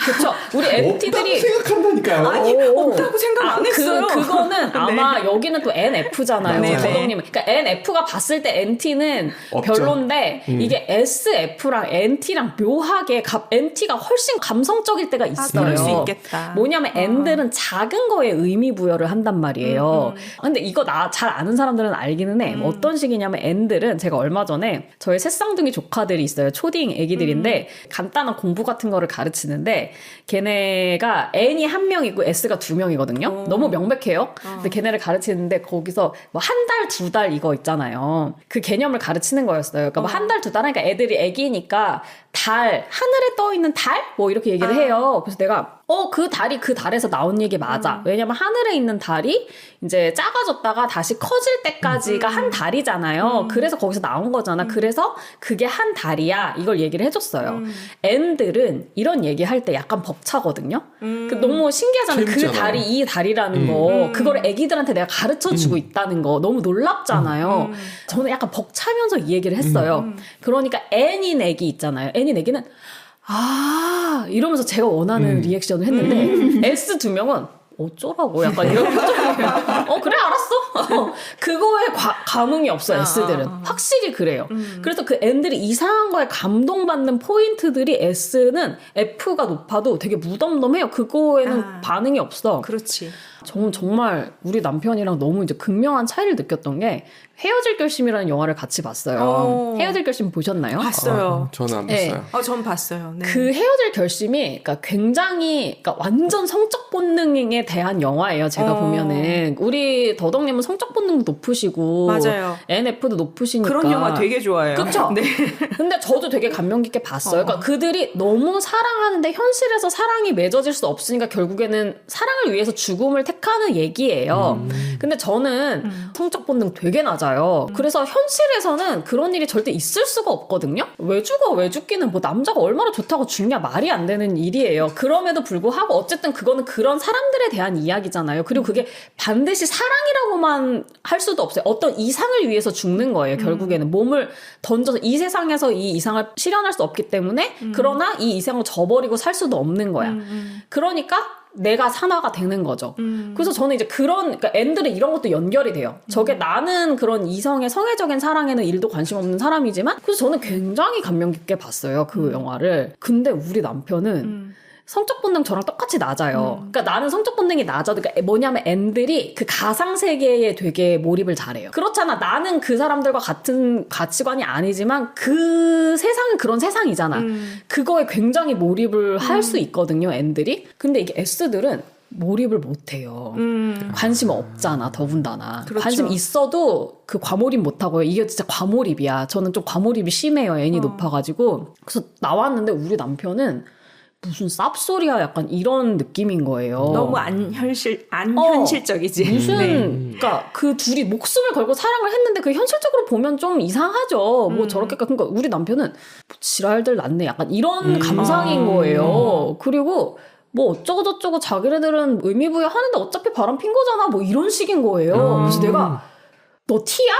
그렇죠. 우리 NT들이 생각한다니까요. 아니, 없다고 생각 안 했어요. 그거는 아마 네. 여기는 또 NF잖아요. 네. 더덕님은. 그러니까 NF가 봤을 때 NT는 없죠. 별론데 이게 SF랑 NT랑 묘하게 NT가 훨씬 감성적일 때가 있어요. 그럴 수 있겠다. 뭐냐면 N들은 작은 거에 의미 부여를 한단 말이에요. 근데 이거 나 잘 아는 사람들은 알기는 해. 어떤 식이냐면 N들은 제가 얼마 전에 저희 새쌍둥이 조카들이 있어요. 초딩 애기들인데 간단한 공부 같은 거를 가르치는데 걔네가 N이 한 명 있고 S가 2명이거든요. 너무 명백해요. 근데 걔네를 가르치는데 거기서 뭐 한 달, 2달 이거 있잖아요. 그 개념을 가르치는 거였어요. 그러니까 뭐 한 달, 2달 하니까 애들이 애기니까 달, 하늘에 떠 있는 달? 뭐 이렇게 얘기를 해요. 그래서 내가 그 달이 그 달에서 나온 얘기 맞아. 왜냐면 하늘에 있는 달이 이제 작아졌다가 다시 커질 때까지가 한 달이잖아요. 그래서 거기서 나온 거잖아. 그래서 그게 한 달이야. 이걸 얘기를 해줬어요. N들은 이런 얘기할 때 약간 벅차거든요. 너무 신기하잖아요. 그 재밌잖아요. 달이 이 달이라는 거. 그걸 애기들한테 내가 가르쳐주고 있다는 거. 너무 놀랍잖아요. 저는 약간 벅차면서 이 얘기를 했어요. 그러니까 N인 애기 있잖아요. N인 애기는 이러면서 제가 원하는 리액션을 했는데 S 2명은 어쩌라고 약간 이런 표정이에요. 그래 알았어. 그거에 감흥이 없어요. S들은 확실히 그래요. 그래서 그 N들이 이상한 거에 감동받는 포인트들이 S는 F가 높아도 되게 무덤덤해요. 그거에는 반응이 없어. 그렇지. 저는 정말 우리 남편이랑 너무 이제 극명한 차이를 느꼈던 게 헤어질 결심이라는 영화를 같이 봤어요. 헤어질 결심 보셨나요? 봤어요. 저는 안 네. 봤어요. 전 봤어요. 네. 그 헤어질 결심이 그러니까 굉장히 그러니까 완전 성적 본능에 대한 영화예요. 제가 보면은 우리 더덕님은 성적 본능도 높으시고 맞아요. NF도 높으시니까 그런 영화 되게 좋아해요. 그쵸? 네. 근데 저도 되게 감명 깊게 봤어요. 그러니까 그들이 너무 사랑하는데 현실에서 사랑이 맺어질 수 없으니까 결국에는 사랑을 위해서 죽음을 택하는 얘기예요. 근데 저는 성적 본능 되게 낮아요. 그래서 현실에서는 그런 일이 절대 있을 수가 없거든요. 왜 죽어? 왜 죽기는 뭐 남자가 얼마나 좋다고 죽냐 말이 안 되는 일이에요. 그럼에도 불구하고 어쨌든 그거는 그런 사람들에 대한 이야기잖아요. 그리고 그게 반드시 사랑이라고만 할 수도 없어요. 어떤 이상을 위해서 죽는 거예요. 결국에는 몸을 던져서 이 세상에서 이 이상을 실현할 수 없기 때문에 그러나 이 이상을 저버리고 살 수도 없는 거야. 그러니까 내가 산화가 되는 거죠. 그래서 저는 이제 그러니까 N들은 이런 것도 연결이 돼요. 저게 나는 그런 이성의 성애적인 사랑에는 일도 관심 없는 사람이지만 그래서 저는 굉장히 감명 깊게 봤어요. 그 영화를. 근데 우리 남편은 성적 본능 저랑 똑같이 낮아요. 그러니까 나는 성적 본능이 낮아도 그러니까 뭐냐면 N들이 그 가상 세계에 되게 몰입을 잘해요. 그렇잖아. 나는 그 사람들과 같은 가치관이 아니지만 그 세상은 그런 세상이잖아. 그거에 굉장히 몰입을 할 수 있거든요. N들이. 근데 이게 S들은 몰입을 못해요. 관심 없잖아, 더군다나. 그렇죠. 관심 있어도 그 과몰입 못하고요. 이게 진짜 과몰입이야. 저는 좀 과몰입이 심해요. N이 높아가지고. 그래서 나왔는데 우리 남편은 무슨 쌉소리야 약간 이런 느낌인 거예요. 너무 안 현실적이지. 무슨 네. 그러니까 그 둘이 목숨을 걸고 사랑을 했는데 그 현실적으로 보면 좀 이상하죠. 뭐 저렇게 그러니까 우리 남편은 뭐 지랄들 났네 약간 이런 감상인 거예요. 그리고 뭐 어쩌고저쩌고 자기네들은 의미 부여하는데 어차피 바람 핀 거잖아 뭐 이런 식인 거예요. 그래서 내가 너 T야?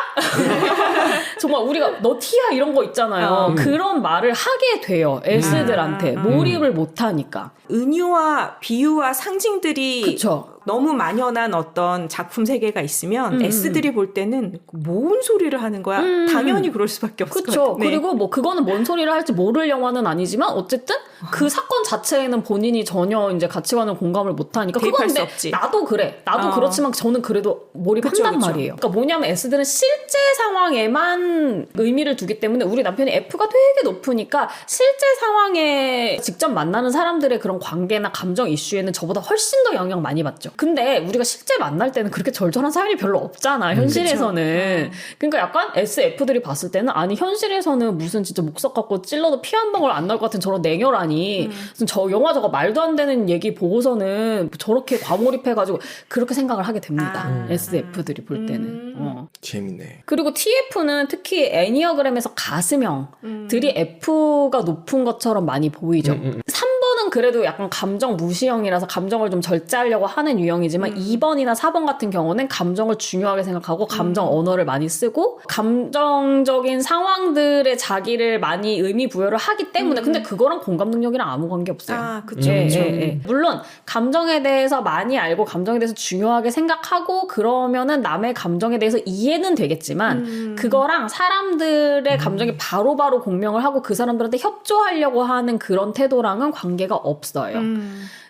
정말 우리가 너 T야 이런 거 있잖아요. 그런 말을 하게 돼요. S들한테. 몰입을 못하니까. 은유와 비유와 상징들이 그쵸. 너무 만연한 어떤 작품 세계가 있으면 S들이 볼 때는 뭔 소리를 하는 거야? 당연히 그럴 수밖에 없을 것 그쵸. 같아요. 네. 그리고 뭐 그거는 뭔 소리를 할지 모를 영화는 아니지만 어쨌든 그 사건 자체에는 본인이 전혀 이제 가치관을 공감을 못하니까 대입할 그건 수 근데 없지. 나도 그래. 나도 그렇지만 저는 그래도 몰입한단 그쵸. 말이에요. 그러니까 뭐냐면 S들은 실제 상황에만 의미를 두기 때문에 우리 남편이 F가 되게 높으니까 실제 상황에 직접 만나는 사람들의 그런 관계나 감정 이슈에는 저보다 훨씬 더 영향 많이 받죠. 근데 우리가 실제 만날 때는 그렇게 절절한 사연이 별로 없잖아. 현실에서는. 그러니까 약간 SF들이 봤을 때는 아니 현실에서는 무슨 진짜 목석 갖고 찔러도 피 한 방울 안 나올 것 같은 저런 냉혈하니 무슨 저 영화 저거 말도 안 되는 얘기 보고서는 저렇게 과몰입해가지고 그렇게 생각을 하게 됩니다. SF들이 볼 때는. 재밌네. 그리고 TF는 특히 애니어그램에서 가슴형들이 F가 높은 것처럼 많이 보이죠. 3번은 그래도 약간 감정 무시형이라서 감정을 좀 절제하려고 하는 유형이지만 2번이나 4번 같은 경우는 감정을 중요하게 생각하고 감정 언어를 많이 쓰고 감정적인 상황들에 자기를 많이 의미 부여를 하기 때문에 근데 그거랑 공감 능력이랑 아무 관계 없어요. 아, 그쵸. 예, 그쵸. 예, 예. 물론 감정에 대해서 많이 알고 감정에 대해서 중요하게 생각하고 그러면은 남의 감정에 대해서 이해는 되겠지만 그거랑 사람들의 감정이 바로바로 공명을 하고 그 사람들한테 협조하려고 하는 그런 태도랑은 관계가 없어요.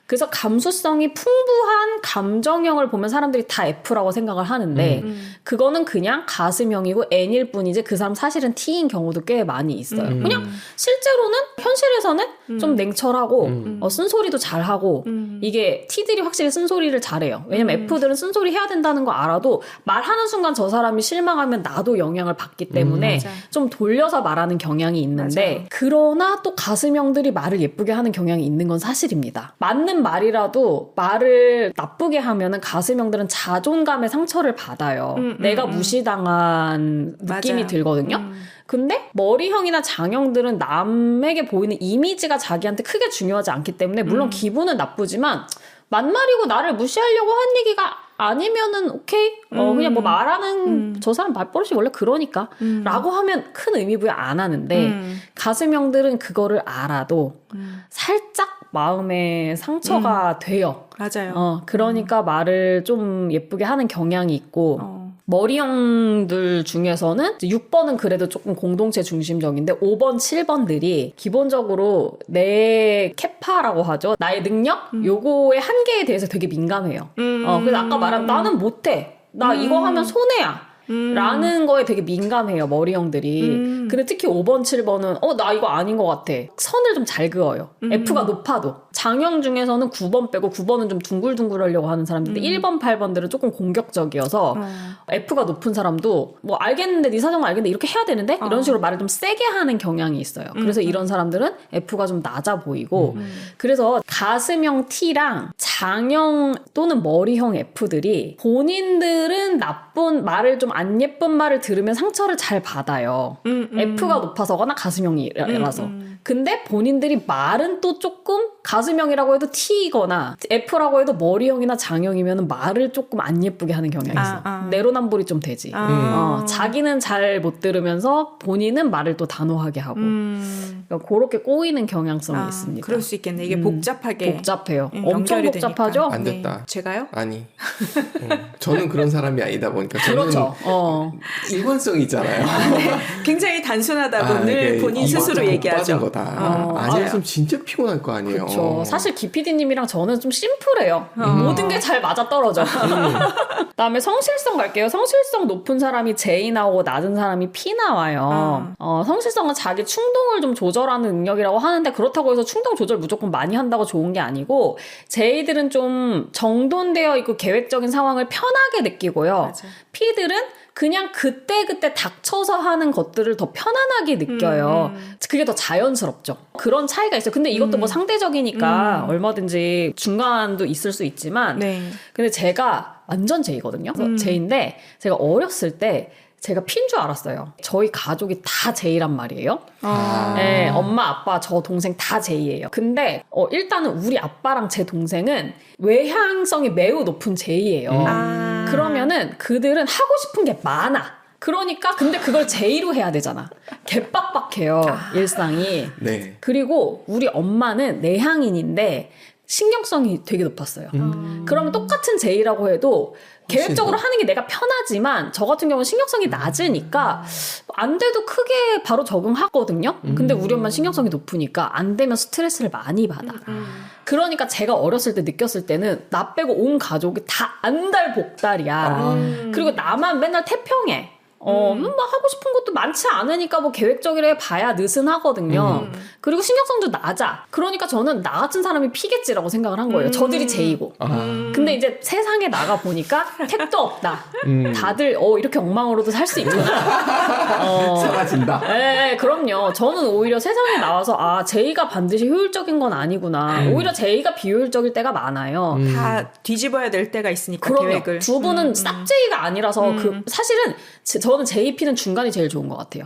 그래서 감수성이 풍부한 감정형을 보면 사람들이 다 F라고 생각을 하는데 그거는 그냥 가슴형이고 N일 뿐이지 그 사람 사실은 T인 경우도 꽤 많이 있어요. 그냥 실제로는 현실에서는 좀 냉철하고 쓴소리도 잘하고 이게 T들이 확실히 쓴소리를 잘해요. 왜냐면 F들은 쓴소리 해야 된다는 거 알아도 말하는 순간 저 사람이 실망하면 나도 영향을 받기 때문에 좀 돌려서 말하는 경향이 있는데 맞아. 그러나 또 가슴형들이 말을 예쁘게 하는 경향이 있는 건 사실입니다. 맞는 말이라도 말을 나쁘게 하면은 가슴형들은 자존감의 상처를 받아요. 내가 무시당한 느낌이 맞아요. 들거든요. 근데 머리형이나 장형들은 남에게 보이는 이미지가 자기한테 크게 중요하지 않기 때문에 물론 기분은 나쁘지만 만말이고 나를 무시하려고 한 얘기가 아니면은 오케이 그냥 뭐 말하는 저 사람 말버릇이 원래 그러니까 라고 하면 큰 의미 부여 안 하는데 가슴형들은 그거를 알아도 살짝 마음에 상처가 돼요. 맞아요. 그러니까 말을 좀 예쁘게 하는 경향이 있고 머리형들 중에서는 6번은 그래도 조금 공동체 중심적인데 5번, 7번들이 기본적으로 내 캐파라고 하죠. 나의 능력? 요거의 한계에 대해서 되게 민감해요. 그래서 아까 말한 나는 못해. 나 이거 하면 손해야. 라는 거에 되게 민감해요, 머리형들이. 근데 특히 5번, 7번은, 나 이거 아닌 것 같아. 선을 좀 잘 그어요. F가 높아도. 장형 중에서는 9번 빼고 9번은 좀 둥글둥글 하려고 하는 사람인데 1번, 8번들은 조금 공격적이어서 F가 높은 사람도 뭐 알겠는데 네 사정은 알겠는데 이렇게 해야 되는데? 이런 식으로 말을 좀 세게 하는 경향이 있어요. 그래서 이런 사람들은 F가 좀 낮아 보이고 그래서 가슴형 T랑 장형 또는 머리형 F들이 본인들은 나쁜 말을 좀 안 예쁜 말을 들으면 상처를 잘 받아요. F가 높아서거나 가슴형이라서. 근데 본인들이 말은 또 조금 가슴형이라고 해도 T이거나 F라고 해도 머리형이나 장형이면 말을 조금 안 예쁘게 하는 경향이 있어. 내로남불이 좀 되지. 자기는 잘 못 들으면서 본인은 말을 또 단호하게 하고. 그러니까 그렇게 꼬이는 경향성이 있습니다. 그럴 수 있겠네. 이게 복잡하게. 복잡해요. 엄청 연결이 복잡하죠? 안 됐다. 네. 제가요? 아니. 저는 그런 사람이 아니다 보니까 저는 그렇죠. 일관성이 있잖아요. 굉장히 단순하다고 늘 본인 스스로 얘기하죠. 거다. 아니었으면 진짜 피곤할 거 아니에요. 그렇죠. 사실 기피디님이랑 저는 좀 심플해요. 모든 게 잘 맞아 떨어져. 그다음에 성실성 갈게요. 성실성 높은 사람이 J 나오고 낮은 사람이 P 나와요. 성실성은 자기 충동을 좀 조절하는 능력이라고 하는데 그렇다고 해서 충동 조절 무조건 많이 한다고 좋은 게 아니고 J들은 좀 정돈되어 있고 계획적인 상황을 편하게 느끼고요. 맞아. P들은 그냥 그때그때 닥쳐서 하는 것들을 더 편안하게 느껴요. 그게 더 자연스럽죠. 그런 차이가 있어요. 근데 이것도 뭐 상대적이니까 얼마든지 중간도 있을 수 있지만 네. 근데 제가 완전 J거든요. J인데 제가 어렸을 때 제가 P인 줄 알았어요. 저희 가족이 다 J란 말이에요. 네, 엄마, 아빠, 저 동생 다 J예요. 근데 일단은 우리 아빠랑 제 동생은 외향성이 매우 높은 J예요. 그러면은 그들은 하고 싶은 게 많아. 그러니까 근데 그걸 제의로 해야 되잖아. 개빡빡해요. 일상이. 네. 그리고 우리 엄마는 내향인인데 신경성이 되게 높았어요. 그러면 똑같은 제의라고 해도 계획적으로 하는 게 내가 편하지만 저 같은 경우는 신경성이 낮으니까 안 돼도 크게 바로 적응하거든요. 근데 우리 엄마는 신경성이 높으니까 안 되면 스트레스를 많이 받아. 그러니까 제가 어렸을 때 느꼈을 때는 나 빼고 온 가족이 다 안달복달이야. 그리고 나만 맨날 태평해. 뭐 하고 싶은 것도 많지 않으니까 뭐 계획적이라 봐야 느슨하거든요. 그리고 신경성도 낮아. 그러니까 저는 나 같은 사람이 피겠지라고 생각을 한 거예요. 저들이 제이고. 근데 이제 세상에 나가 보니까 택도 없다. 다들 이렇게 엉망으로도 살 수 있구나. 사라진다. 네, 그럼요. 저는 오히려 세상에 나와서 제이가 반드시 효율적인 건 아니구나. 오히려 제이가 비효율적일 때가 많아요. 다 뒤집어야 될 때가 있으니까 그럼요. 계획을. 두 분은 싹제이가 아니라서 사실은 저는 JP는 중간이 제일 좋은 것 같아요.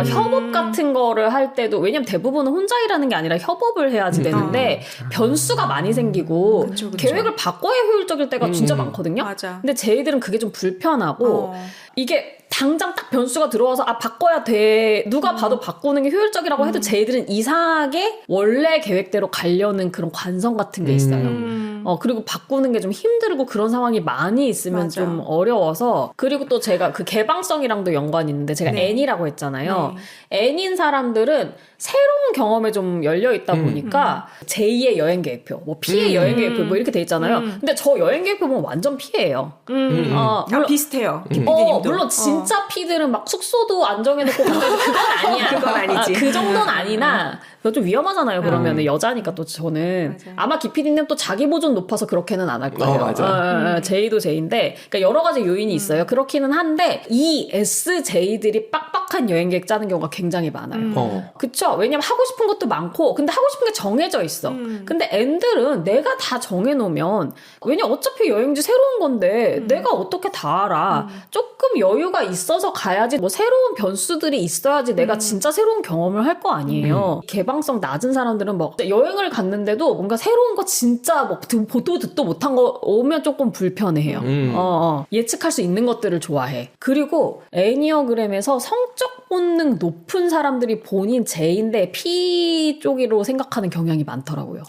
협업 같은 거를 할 때도 왜냐면 대부분은 혼자 일하는 게 아니라 협업을 해야지 되는데 변수가 많이 생기고 그쵸. 계획을 바꿔야 효율적일 때가 진짜 많거든요. 맞아. 근데 제이들은 그게 좀 불편하고 이게 당장 딱 변수가 들어와서 바꿔야 돼. 누가 봐도 바꾸는 게 효율적이라고 해도 제이들은 이상하게 원래 계획대로 가려는 그런 관성 같은 게 있어요. 그리고 바꾸는 게 좀 힘들고 그런 상황이 많이 있으면 맞아. 좀 어려워서 그리고 또 제가 그 개방성이랑도 연관이 있는데 제가 네. N이라고 했잖아요. N인 사람들은 새로운 경험에 좀 열려 있다 보니까 J의 여행 계획표, 뭐 P의 여행 계획표 뭐 이렇게 돼 있잖아요. 근데 저 여행 계획표 보면 완전 P예요. 물론 비슷해요. 김PD님도. 물론 진짜 P들은 막 숙소도 안 정해놓고 근데 그건 아니야. 그건 아니지. 그 정도는 아니나 그거 좀 위험하잖아요. 그러면 여자니까 또 저는 맞아요. 아마 김PD님 또 자기 보존 높아서 그렇게는 안 할 거예요. 맞아. 제이도 제이인데 그러니까 여러 가지 요인이 있어요. 그렇기는 한데 이 SJ들이 빡빡한 여행 계획 짜는 경우가 굉장히 많아요. 그쵸? 왜냐면 하고 싶은 것도 많고 근데 하고 싶은 게 정해져 있어. 근데 N들은 내가 다 정해놓으면 왜냐 어차피 여행지 새로운 건데 내가 어떻게 다 알아. 조금 여유가 있어서 가야지 뭐 새로운 변수들이 있어야지 내가 진짜 새로운 경험을 할 거 아니에요. 개방성 낮은 사람들은 뭐 여행을 갔는데도 뭔가 새로운 거 진짜 뭐 보도 듣도 못한 거 오면 조금 불편해요. 예측할 수 있는 것들을 좋아해. 그리고 애니어그램에서 성적 본능 높은 사람들이 본인 J인데 P 쪽으로 생각하는 경향이 많더라고요.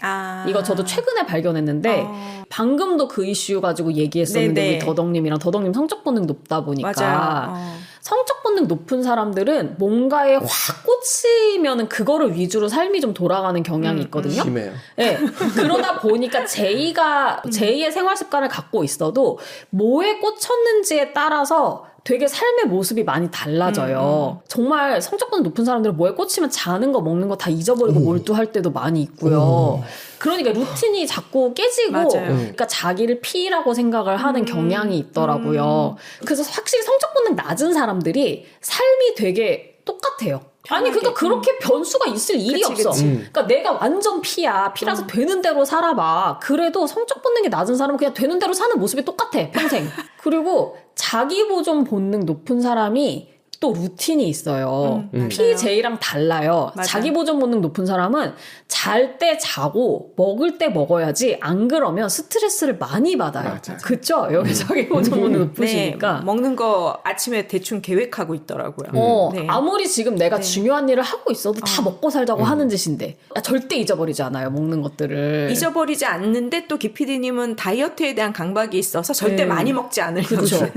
이거 저도 최근에 발견했는데 방금도 그 이슈 가지고 얘기했었는데 네네. 우리 더덕님 성적 본능 높다 보니까 맞아요. 성적 본능 높은 사람들은 뭔가에 확 꽂히면은 그거를 위주로 삶이 좀 돌아가는 경향이 있거든요. 심해요. 네. 그러다 보니까 제이의 생활 습관을 갖고 있어도 뭐에 꽂혔는지에 따라서 되게 삶의 모습이 많이 달라져요. 정말 성적본 높은 사람들은 뭐에 꽂히면 자는 거 먹는 거 다 잊어버리고 몰두할 때도 많이 있고요. 그러니까 루틴이 자꾸 깨지고 맞아요. 그러니까 자기를 P라고 생각을 하는 경향이 있더라고요. 그래서 확실히 성적 본능 낮은 사람들이 삶이 되게 똑같아요. 아니 그러니까 그렇게 변수가 있을 일이 그치, 없어. 그치. 그러니까 내가 완전 P라서 되는 대로 살아봐. 그래도 성적 본능이 낮은 사람은 그냥 되는 대로 사는 모습이 똑같아 평생. 그리고 자기 보존 본능 높은 사람이 또 루틴이 있어요. PJ랑 달라요. 맞아요. 자기 보존 본능 높은 사람은 잘 때 자고 먹을 때 먹어야지 안 그러면 스트레스를 많이 받아요. 맞아. 그쵸? 여기 자기 보존 본능 높으시니까. 네, 먹는 거 아침에 대충 계획하고 있더라고요. 네. 아무리 지금 내가 중요한 일을 하고 있어도 다 먹고 살자고 하는 짓인데 절대 잊어버리지 않아요. 먹는 것들을. 잊어버리지 않는데 또 기피디님은 다이어트에 대한 강박이 있어서 절대 네. 많이 먹지 않으려고. 그렇죠.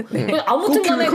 아무튼 간에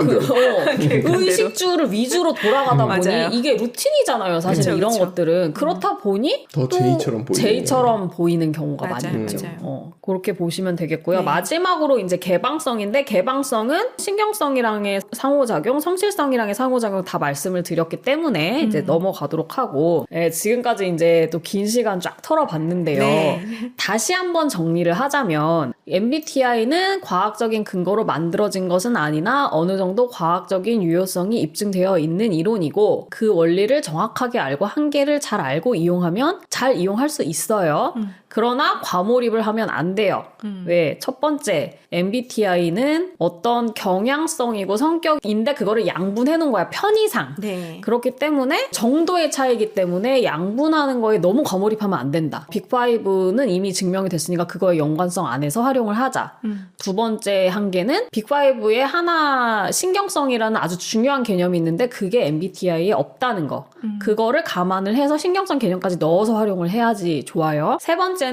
의식주를 위주로 돌아가다 보니 맞아요. 이게 루틴이잖아요. 사실 그쵸, 이런 그쵸. 것들은. 그렇다 보니 더 또 J처럼 보이는 J처럼 보이는 경우가 맞아요, 많이 있죠. 맞아요. 그렇게 보시면 되겠고요. 네. 마지막으로 이제 개방성인데 개방성은 신경성이랑의 상호작용, 성실성이랑의 상호작용 다 말씀을 드렸기 때문에 이제 넘어가도록 하고 지금까지 이제 또 긴 시간 쫙 털어봤는데요. 네. 다시 한번 정리를 하자면 MBTI는 과학적인 근거로 만들어진 것은 아니나 어느 정도 과학적인 유효성이 입증되어 있는 이론이고 그 원리를 정확하게 알고 한계를 잘 알고 이용하면 잘 이용할 수 있어요. 그러나 과몰입을 하면 안 돼요. 왜? 첫 번째, MBTI는 어떤 경향성이고 성격인데 그거를 양분해 놓은 거야. 편의상. 네. 그렇기 때문에 정도의 차이기 때문에 양분하는 거에 너무 과몰입하면 안 된다. 빅5는 이미 증명이 됐으니까 그거에 연관성 안에서 활용을 하자. 두 번째 한계는 빅5의 하나 신경성이라는 아주 중요한 개념이 있는데 그게 MBTI에 없다는 거. 그거를 감안을 해서 신경성 개념까지 넣어서 활용을 해야지 좋아요. 세 번째는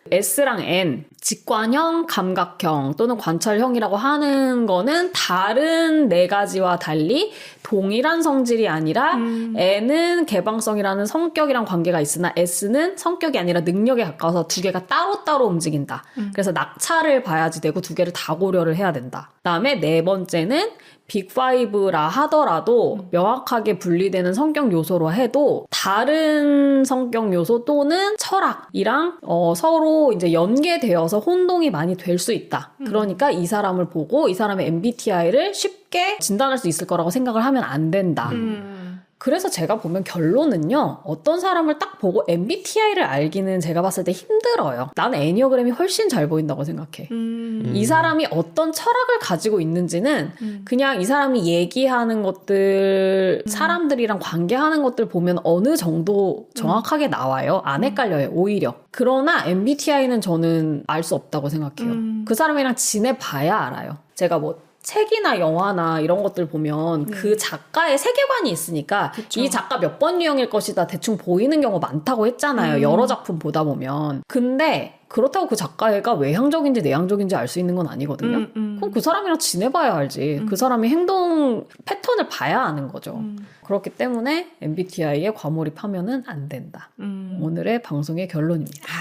S랑 N, 직관형, 감각형 또는 관찰형이라고 하는 거는 다른 네 가지와 달리 동일한 성질이 아니라 N은 개방성이라는 성격이랑 관계가 있으나 S는 성격이 아니라 능력에 가까워서 두 개가 따로따로 움직인다. 그래서 낙차를 봐야지 되고 두 개를 다 고려를 해야 된다. 그다음에 네 번째는 빅5라 하더라도 명확하게 분리되는 성격 요소로 해도 다른 성격 요소 또는 철학이랑 서로 이제 연계되어서 혼동이 많이 될 수 있다. 그러니까 이 사람을 보고 이 사람의 MBTI를 쉽게 진단할 수 있을 거라고 생각을 하면 안 된다. 그래서 제가 보면 결론은요. 어떤 사람을 딱 보고 MBTI를 알기는 제가 봤을 때 힘들어요. 나는 애니어그램이 훨씬 잘 보인다고 생각해. 이 사람이 어떤 철학을 가지고 있는지는 그냥 이 사람이 얘기하는 것들, 사람들이랑 관계하는 것들 보면 어느 정도 정확하게 나와요. 안 헷갈려요, 오히려. 그러나 MBTI는 저는 알 수 없다고 생각해요. 그 사람이랑 지내봐야 알아요. 제가 뭐 책이나 영화나 이런 것들 보면 그 작가의 세계관이 있으니까 그쵸. 이 작가 몇 번 유형일 것이다 대충 보이는 경우가 많다고 했잖아요. 여러 작품 보다 보면. 근데 그렇다고 그 작가가 외향적인지 내향적인지 알 수 있는 건 아니거든요. 그럼 그 사람이랑 지내봐야 알지. 그 사람의 행동 패턴을 봐야 아는 거죠. 그렇기 때문에 MBTI에 과몰입하면은 안 된다. 오늘의 방송의 결론입니다.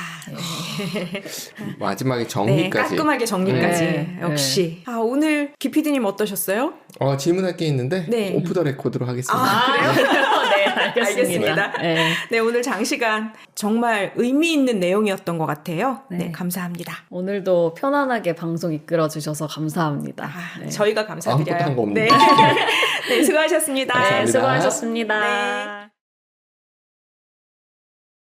마지막에 네, 정리까지. 깔끔하게 정리까지. 네, 역시. 아, 오늘 기피디님 어떠셨어요? 질문할 게 있는데 네. 오프 더 레코드로 하겠습니다. 네, 알겠습니다. 알겠습니다. 네. 네, 오늘 장시간 정말 의미 있는 내용이었던 것 같아요. 네, 네. 감사합니다. 오늘도 편안하게 방송 이끌어 주셔서 감사합니다. 저희가 감사드려요. 아무것도 한 거 없는데. 네. 네, 수고하셨습니다. 네, 감사합니다. 수고하셨습니다. 네.